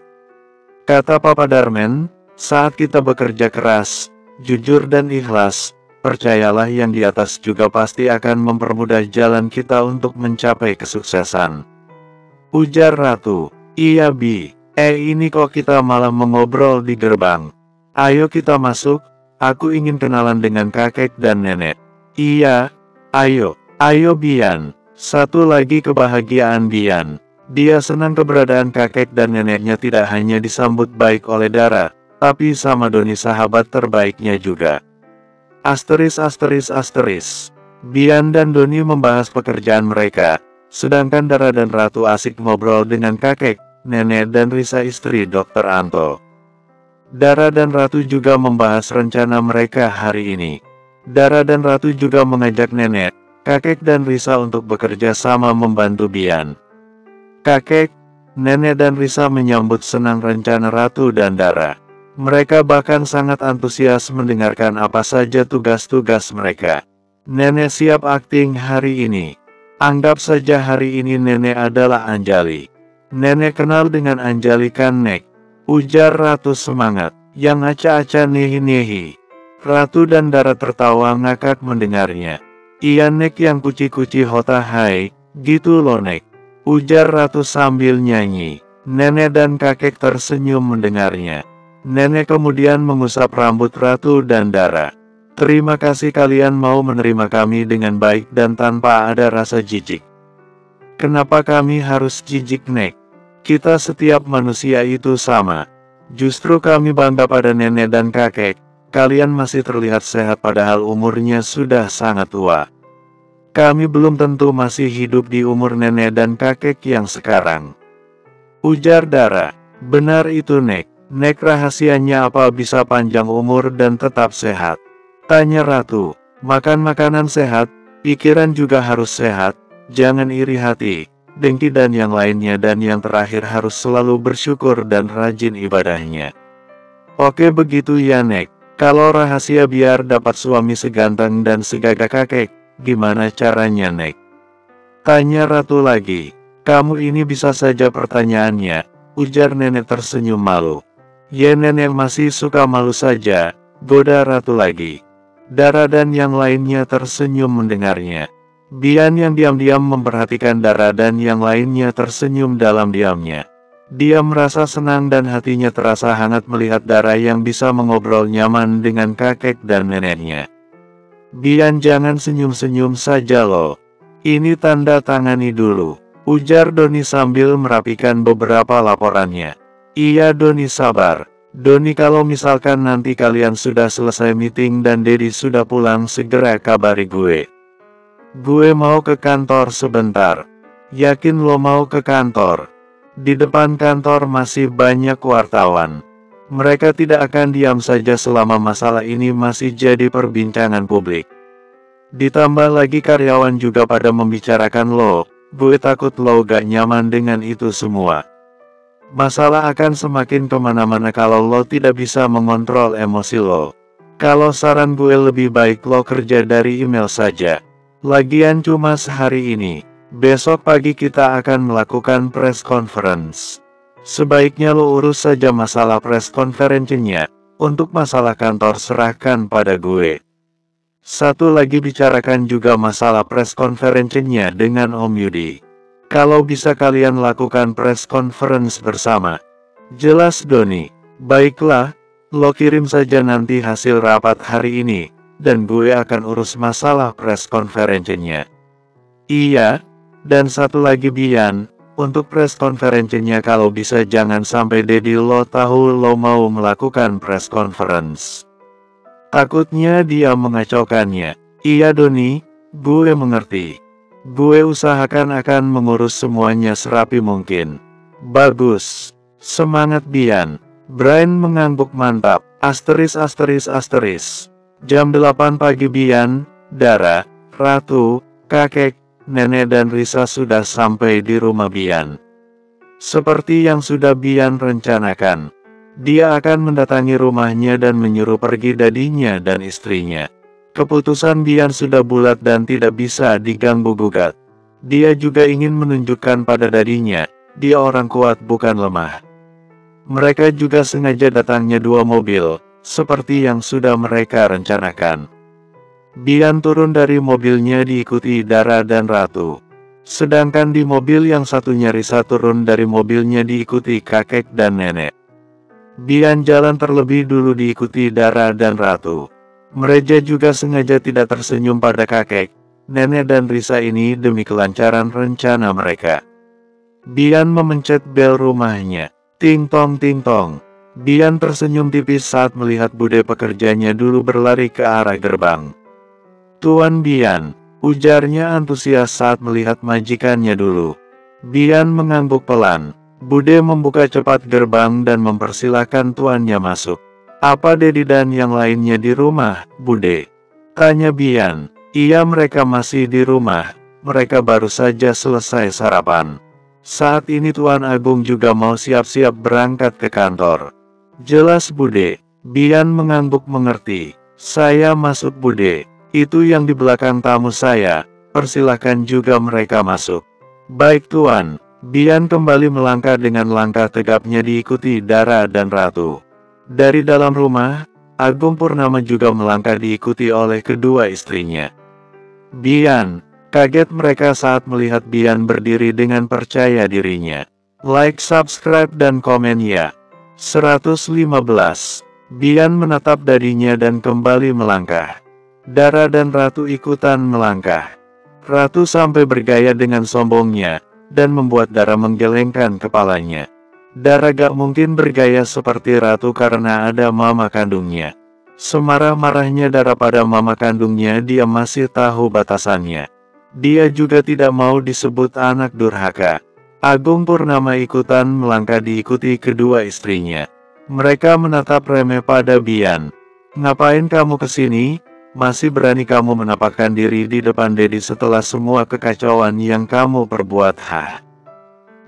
Kata Papa Darmen, saat kita bekerja keras, jujur dan ikhlas, percayalah yang di atas juga pasti akan mempermudah jalan kita untuk mencapai kesuksesan. Ujar Ratu. Iya Bi. Ini kok kita malah mengobrol di gerbang. Ayo kita masuk, aku ingin kenalan dengan kakek dan nenek. Iya, ayo Bian. Satu lagi kebahagiaan Bian. Dia senang keberadaan kakek dan neneknya tidak hanya disambut baik oleh Dara, tapi sama Doni sahabat terbaiknya juga. Asteris. Bian dan Doni membahas pekerjaan mereka, sedangkan Dara dan Ratu asik ngobrol dengan kakek, nenek dan Risa istri Dr. Anto. Dara dan Ratu juga membahas rencana mereka hari ini. Dara dan Ratu juga mengajak nenek, kakek dan Risa untuk bekerja sama membantu Bian. Kakek, nenek dan Risa menyambut senang rencana Ratu dan Dara. Mereka bahkan sangat antusias mendengarkan apa saja tugas-tugas mereka. Nenek siap akting hari ini. Anggap saja hari ini nenek adalah Anjali. Nenek kenal dengan Anjali kan Nek? Ujar Ratu semangat. Yang aca-aca nehi-nehi. Ratu dan Dara tertawa ngakak mendengarnya. Iya Nek, yang kuci-kuci hota hai, gitu loh Nek. Ujar Ratu sambil nyanyi. Nenek dan kakek tersenyum mendengarnya. Nenek kemudian mengusap rambut Ratu dan Dara. Terima kasih kalian mau menerima kami dengan baik dan tanpa ada rasa jijik. Kenapa kami harus jijik Nek? Kita setiap manusia itu sama. Justru kami bangga pada nenek dan kakek. Kalian masih terlihat sehat padahal umurnya sudah sangat tua. Kami belum tentu masih hidup di umur nenek dan kakek yang sekarang. Ujar Dara. Benar itu Nek. Nek, rahasianya apa bisa panjang umur dan tetap sehat? Tanya Ratu. Makan makanan sehat, pikiran juga harus sehat. Jangan iri hati, dengki dan yang lainnya, dan yang terakhir harus selalu bersyukur dan rajin ibadahnya. Oke begitu ya Nek. Kalau rahasia biar dapat suami seganteng dan segagah kakek, gimana caranya Nek? Tanya Ratu lagi. Kamu ini bisa saja pertanyaannya, ujar nenek tersenyum malu. Ya nenek masih suka malu saja, goda Ratu lagi. Dara dan yang lainnya tersenyum mendengarnya. Bian yang diam-diam memperhatikan Dara dan yang lainnya tersenyum dalam diamnya. Dia merasa senang dan hatinya terasa hangat melihat Dara yang bisa mengobrol nyaman dengan kakek dan neneknya. Bian jangan senyum-senyum saja loh. Ini tanda tangani dulu, ujar Doni sambil merapikan beberapa laporannya. Iya Doni sabar. Doni kalau misalkan nanti kalian sudah selesai meeting dan Dedi sudah pulang segera kabari gue. Gue mau ke kantor sebentar. Yakin lo mau ke kantor? Di depan kantor masih banyak wartawan. Mereka tidak akan diam saja selama masalah ini masih jadi perbincangan publik. Ditambah lagi karyawan juga pada membicarakan lo. Gue takut lo gak nyaman dengan itu semua. Masalah akan semakin kemana-mana kalau lo tidak bisa mengontrol emosi lo. Kalau saran gue lebih baik lo kerja dari email saja. Lagian cuma sehari ini. Besok pagi kita akan melakukan press conference. Sebaiknya lo urus saja masalah press conference-nya. Untuk masalah kantor serahkan pada gue. Satu lagi bicarakan juga masalah press conference-nya dengan Om Yudi. Kalau bisa kalian lakukan press conference bersama. Jelas Doni. Baiklah, lo kirim saja nanti hasil rapat hari ini. Dan gue akan urus masalah press conference-nya. Iya. Dan satu lagi Bian, untuk press conference-nya kalau bisa jangan sampai Dedi lo tahu lo mau melakukan press conference. Takutnya dia mengacaukannya. Iya Doni, gue mengerti. Gue usahakan akan mengurus semuanya serapi mungkin. Bagus. Semangat Bian. Brian mengangguk mantap. Asteris. Jam 8 pagi Bian, Dara, Ratu, kakek, nenek dan Risa sudah sampai di rumah Bian. Seperti yang sudah Bian rencanakan, dia akan mendatangi rumahnya dan menyuruh pergi dadinya dan istrinya. Keputusan Bian sudah bulat dan tidak bisa diganggu-gugat. Dia juga ingin menunjukkan pada dadinya, dia orang kuat bukan lemah. Mereka juga sengaja datangnya 2 mobil, seperti yang sudah mereka rencanakan. Bian turun dari mobilnya diikuti Dara dan Ratu. Sedangkan di mobil yang satunya Risa turun dari mobilnya diikuti kakek dan nenek. Bian jalan terlebih dulu diikuti Dara dan Ratu. Mereka juga sengaja tidak tersenyum pada kakek, nenek dan Risa ini demi kelancaran rencana mereka. Bian memencet bel rumahnya. Ting tong ting tong. Bian tersenyum tipis saat melihat bude pekerjanya dulu berlari ke arah gerbang. Tuan Bian, ujarnya antusias saat melihat majikannya dulu. Bian mengangguk pelan. Bude membuka cepat gerbang dan mempersilahkan tuannya masuk. Apa Dedi dan yang lainnya di rumah, Bude? Tanya Bian. Iya mereka masih di rumah. Mereka baru saja selesai sarapan. Saat ini Tuan Agung juga mau siap-siap berangkat ke kantor. Jelas Bude. Bian mengangguk mengerti. Saya masuk Bude. Itu yang di belakang tamu saya, persilahkan juga mereka masuk. Baik Tuan. Bian kembali melangkah dengan langkah tegapnya diikuti Dara dan Ratu. Dari dalam rumah, Agung Purnama juga melangkah diikuti oleh kedua istrinya. Bian, kaget mereka saat melihat Bian berdiri dengan percaya dirinya. Like, subscribe dan komen ya. 115. Bian menatap dadinya dan kembali melangkah. Dara dan Ratu ikutan melangkah. Ratu sampai bergaya dengan sombongnya, dan membuat Dara menggelengkan kepalanya. Dara gak mungkin bergaya seperti Ratu karena ada mama kandungnya. Semarah-marahnya Dara pada mama kandungnya dia masih tahu batasannya. Dia juga tidak mau disebut anak durhaka. Agung Purnama ikutan melangkah diikuti kedua istrinya. Mereka menatap remeh pada Bian. Ngapain kamu kesini? Masih berani kamu menampakkan diri di depan Dedi setelah semua kekacauan yang kamu perbuat, Hah?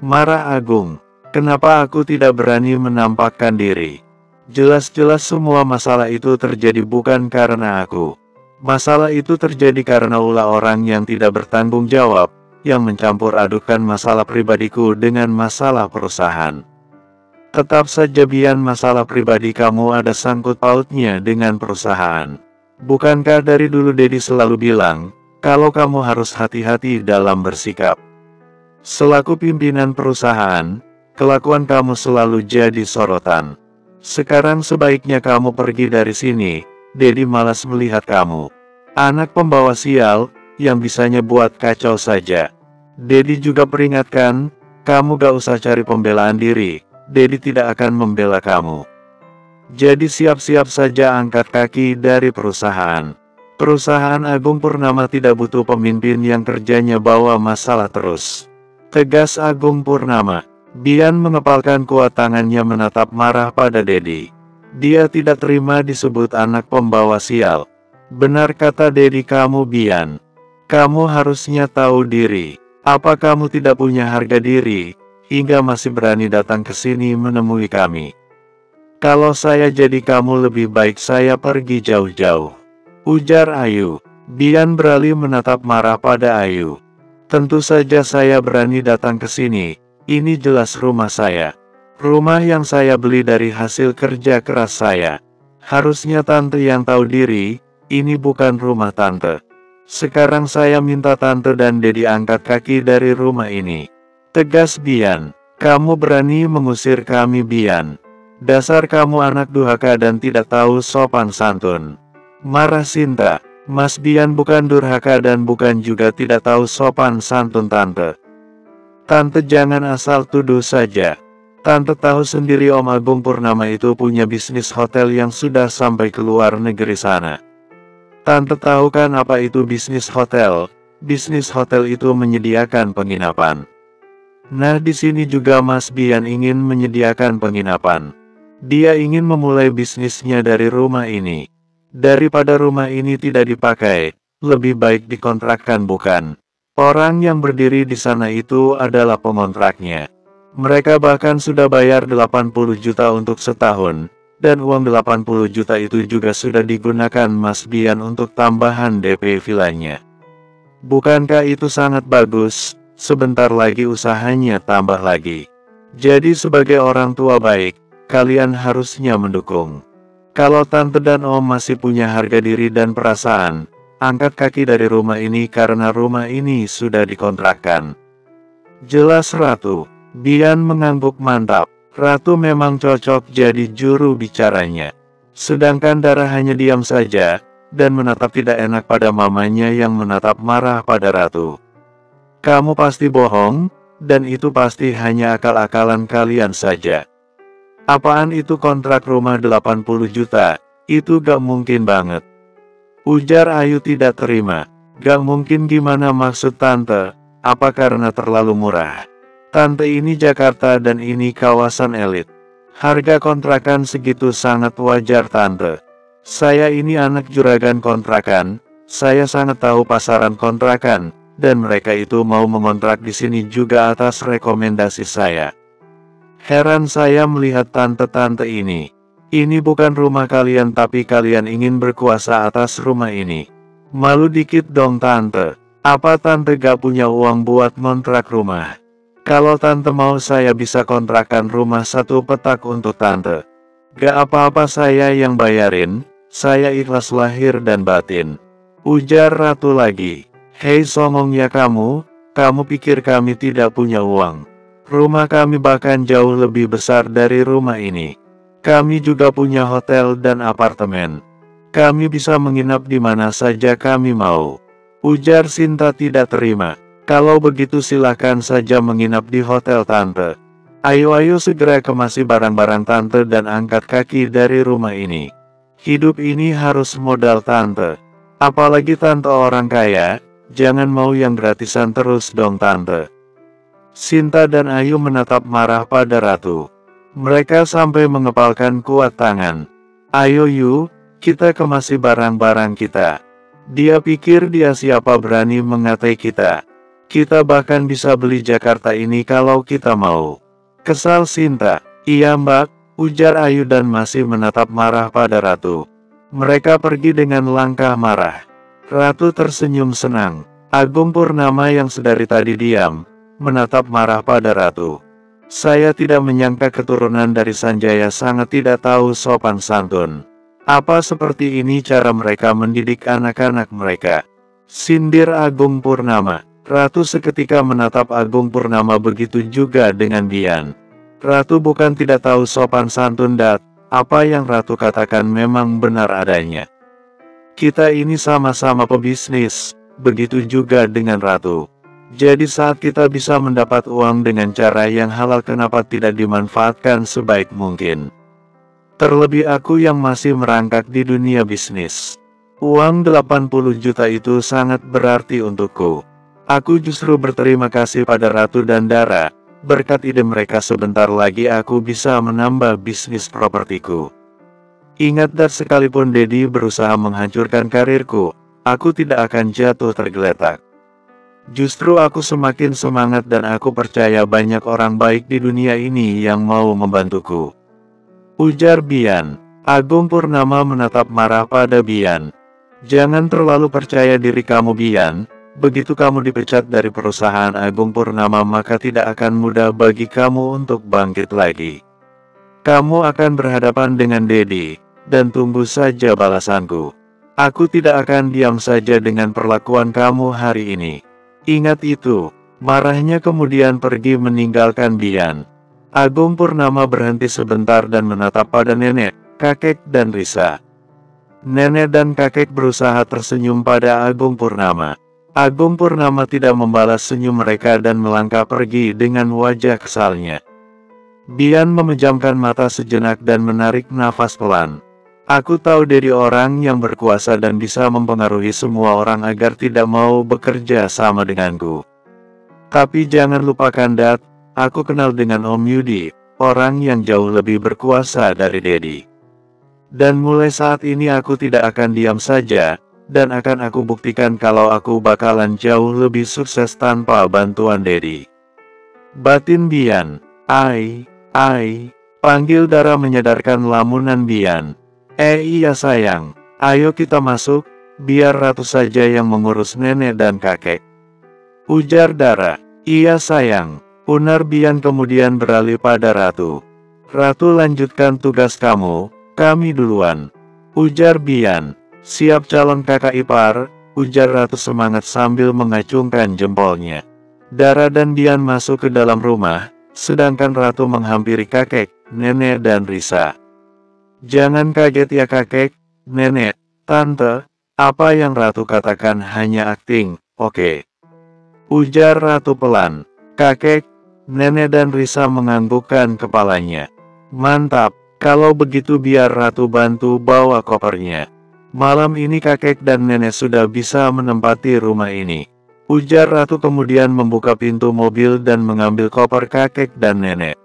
Marah Agung. Kenapa aku tidak berani menampakkan diri? Jelas-jelas semua masalah itu terjadi bukan karena aku. Masalah itu terjadi karena ulah orang yang tidak bertanggung jawab, yang mencampur adukan masalah pribadiku dengan masalah perusahaan. Tetap saja Bian, masalah pribadi kamu ada sangkut pautnya dengan perusahaan. Bukankah dari dulu Dedi selalu bilang, kalau kamu harus hati-hati dalam bersikap. Selaku pimpinan perusahaan, kelakuan kamu selalu jadi sorotan. Sekarang sebaiknya kamu pergi dari sini, Dedi malas melihat kamu. Anak pembawa sial, yang bisanya buat kacau saja. Dedi juga peringatkan, kamu gak usah cari pembelaan diri, Dedi tidak akan membela kamu. Jadi siap-siap saja angkat kaki dari perusahaan. Perusahaan Agung Purnama tidak butuh pemimpin yang kerjanya bawa masalah terus. Tegas Agung Purnama. Bian mengepalkan kuat tangannya menatap marah pada Dedi. Dia tidak terima disebut anak pembawa sial. Benar kata Dedi kamu Bian. Kamu harusnya tahu diri. Apa kamu tidak punya harga diri, hingga masih berani datang ke sini menemui kami? Kalau saya jadi kamu lebih baik saya pergi jauh-jauh. Ujar Ayu. Bian beralih menatap marah pada Ayu. Tentu saja saya berani datang ke sini. Ini jelas rumah saya. Rumah yang saya beli dari hasil kerja keras saya. Harusnya tante yang tahu diri, ini bukan rumah tante. Sekarang saya minta tante dan Dedi angkat kaki dari rumah ini. Tegas Bian. Kamu berani mengusir kami Bian. Dasar kamu anak durhaka dan tidak tahu sopan santun. Marah Sinta. Mas Bian bukan durhaka dan bukan juga tidak tahu sopan santun tante. Tante jangan asal tuduh saja. Tante tahu sendiri Om Agung Purnama itu punya bisnis hotel yang sudah sampai ke luar negeri sana. Tante tahu kan apa itu bisnis hotel? Bisnis hotel itu menyediakan penginapan. Nah di sini juga Mas Bian ingin menyediakan penginapan. Dia ingin memulai bisnisnya dari rumah ini. Daripada rumah ini tidak dipakai, lebih baik dikontrakkan bukan? Orang yang berdiri di sana itu adalah pengontraknya. Mereka bahkan sudah bayar 80 juta untuk setahun, dan uang 80 juta itu juga sudah digunakan Mas Bian untuk tambahan DP vilanya. Bukankah itu sangat bagus? Sebentar lagi usahanya tambah lagi. Jadi sebagai orang tua baik, kalian harusnya mendukung. Kalau tante dan om masih punya harga diri dan perasaan, angkat kaki dari rumah ini karena rumah ini sudah dikontrakkan. Jelas Ratu. Bian mengangguk mantap. Ratu memang cocok jadi juru bicaranya. Sedangkan Dara hanya diam saja, dan menatap tidak enak pada mamanya yang menatap marah pada Ratu. Kamu pasti bohong, dan itu pasti hanya akal-akalan kalian saja. Apaan itu kontrak rumah 80 juta, itu gak mungkin banget. Ujar Ayu tidak terima. Gak mungkin gimana maksud tante, apa karena terlalu murah? Tante ini Jakarta dan ini kawasan elit. Harga kontrakan segitu sangat wajar tante. Saya ini anak juragan kontrakan, saya sangat tahu pasaran kontrakan, dan mereka itu mau mengontrak di sini juga atas rekomendasi saya. Heran saya melihat tante-tante ini. Ini bukan rumah kalian tapi kalian ingin berkuasa atas rumah ini. Malu dikit dong tante. Apa tante gak punya uang buat ngontrak rumah? Kalau tante mau saya bisa kontrakan rumah 1 petak untuk tante. Gak apa-apa saya yang bayarin, saya ikhlas lahir dan batin. Ujar Ratu lagi. Hei songong ya kamu pikir kami tidak punya uang? Rumah kami bahkan jauh lebih besar dari rumah ini. Kami juga punya hotel dan apartemen. Kami bisa menginap di mana saja kami mau. Ujar Sinta tidak terima. Kalau begitu silahkan saja menginap di hotel tante. Ayo segera kemasi barang-barang tante dan angkat kaki dari rumah ini. Hidup ini harus modal tante. Apalagi tante orang kaya, jangan mau yang gratisan terus dong tante. Sinta dan Ayu menatap marah pada Ratu. Mereka sampai mengepalkan kuat tangan. Ayo yuk, kita kemasi barang-barang kita. Dia pikir dia siapa berani mengatai kita. Kita bahkan bisa beli Jakarta ini kalau kita mau. Kesal Sinta. Iya mbak, ujar Ayu dan masih menatap marah pada Ratu. Mereka pergi dengan langkah marah. Ratu tersenyum senang. Agung Purnama yang sedari tadi diam, menatap marah pada Ratu. Saya tidak menyangka keturunan dari Sanjaya sangat tidak tahu sopan santun. Apa seperti ini cara mereka mendidik anak-anak mereka? Sindir Agung Purnama. Ratu seketika menatap Agung Purnama, begitu juga dengan Bian. Ratu bukan tidak tahu sopan santun, Dat. Apa yang Ratu katakan memang benar adanya. Kita ini sama-sama pebisnis, begitu juga dengan Ratu. Jadi saat kita bisa mendapat uang dengan cara yang halal, kenapa tidak dimanfaatkan sebaik mungkin? Terlebih aku yang masih merangkak di dunia bisnis. Uang 80 juta itu sangat berarti untukku. Aku justru berterima kasih pada Ratu dan Dara. Berkat ide mereka sebentar lagi aku bisa menambah bisnis propertiku. Ingat, Dan, sekalipun Dedi berusaha menghancurkan karirku, aku tidak akan jatuh tergeletak. Justru aku semakin semangat dan aku percaya banyak orang baik di dunia ini yang mau membantuku. Ujar Bian. Agung Purnama menatap marah pada Bian. Jangan terlalu percaya diri kamu, Bian. Begitu kamu dipecat dari perusahaan Agung Purnama, maka tidak akan mudah bagi kamu untuk bangkit lagi. Kamu akan berhadapan dengan Dedi, dan tunggu saja balasanku. Aku tidak akan diam saja dengan perlakuan kamu hari ini. Ingat itu. Marahnya kemudian pergi meninggalkan Bian. Agung Purnama berhenti sebentar dan menatap pada nenek, kakek, dan Risa. Nenek dan kakek berusaha tersenyum pada Agung Purnama. Agung Purnama tidak membalas senyum mereka dan melangkah pergi dengan wajah kesalnya. Bian memejamkan mata sejenak dan menarik nafas pelan. Aku tahu Dedi orang yang berkuasa dan bisa mempengaruhi semua orang agar tidak mau bekerja sama denganku. Tapi jangan lupakan, Dat, aku kenal dengan Om Yudi, orang yang jauh lebih berkuasa dari Dedi. Dan mulai saat ini aku tidak akan diam saja, dan akan aku buktikan kalau aku bakalan jauh lebih sukses tanpa bantuan Dedi. Batin Bian. Ai, panggil Dara menyadarkan lamunan Bian. Iya sayang, ayo kita masuk, biar Ratu saja yang mengurus nenek dan kakek. Ujar Dara. Iya sayang. Unar Bian kemudian beralih pada Ratu. Ratu, lanjutkan tugas kamu, kami duluan. Ujar Bian. Siap calon kakak ipar, ujar Ratu semangat sambil mengacungkan jempolnya. Dara dan Bian masuk ke dalam rumah, sedangkan Ratu menghampiri kakek, nenek, dan Risa. Jangan kaget ya kakek, nenek, tante, apa yang Ratu katakan hanya akting, oke? Ujar Ratu pelan. Kakek, nenek, dan Risa menganggukkan kepalanya. Mantap, kalau begitu biar Ratu bantu bawa kopernya. Malam ini kakek dan nenek sudah bisa menempati rumah ini. Ujar Ratu kemudian membuka pintu mobil dan mengambil koper kakek dan nenek.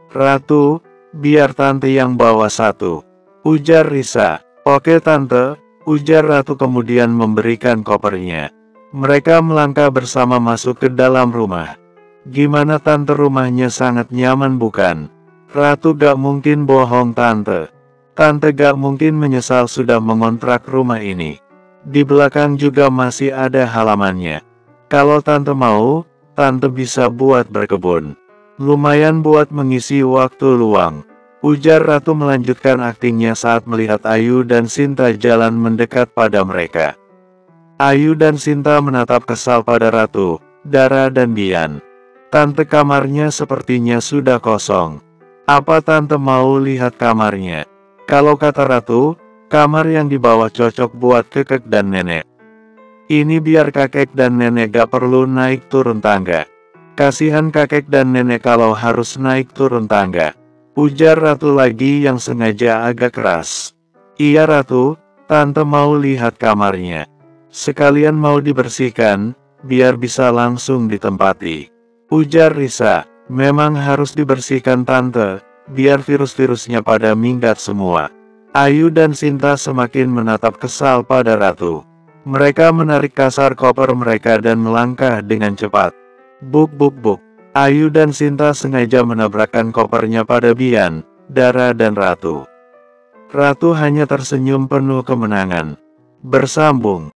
Ratu, biar tante yang bawa satu. Ujar Risa. Oke tante, ujar Ratu kemudian memberikan kopernya. Mereka melangkah bersama masuk ke dalam rumah. Gimana tante, rumahnya sangat nyaman bukan? Ratu gak mungkin bohong tante. Tante gak mungkin menyesal sudah mengontrak rumah ini. Di belakang juga masih ada halamannya. Kalau tante mau, tante bisa buat berkebun. Lumayan buat mengisi waktu luang. Ujar Ratu melanjutkan aktingnya saat melihat Ayu dan Sinta jalan mendekat pada mereka. Ayu dan Sinta menatap kesal pada Ratu, Dara, dan Bian. Tante, kamarnya sepertinya sudah kosong. Apa tante mau lihat kamarnya? Kalau kata Ratu, kamar yang di bawah cocok buat kakek dan nenek. Ini biar kakek dan nenek gak perlu naik turun tangga. Kasihan kakek dan nenek kalau harus naik turun tangga. Ujar Ratu lagi yang sengaja agak keras. Iya Ratu, tante mau lihat kamarnya. Sekalian mau dibersihkan, biar bisa langsung ditempati. Ujar Risa. Memang harus dibersihkan tante, biar virus-virusnya pada minggat semua. Ayu dan Sinta semakin menatap kesal pada Ratu. Mereka menarik kasar koper mereka dan melangkah dengan cepat. Buk buk buk. Ayu dan Sinta sengaja menabrakkan kopernya pada Bian, Dara dan Ratu. Ratu hanya tersenyum penuh kemenangan. Bersambung.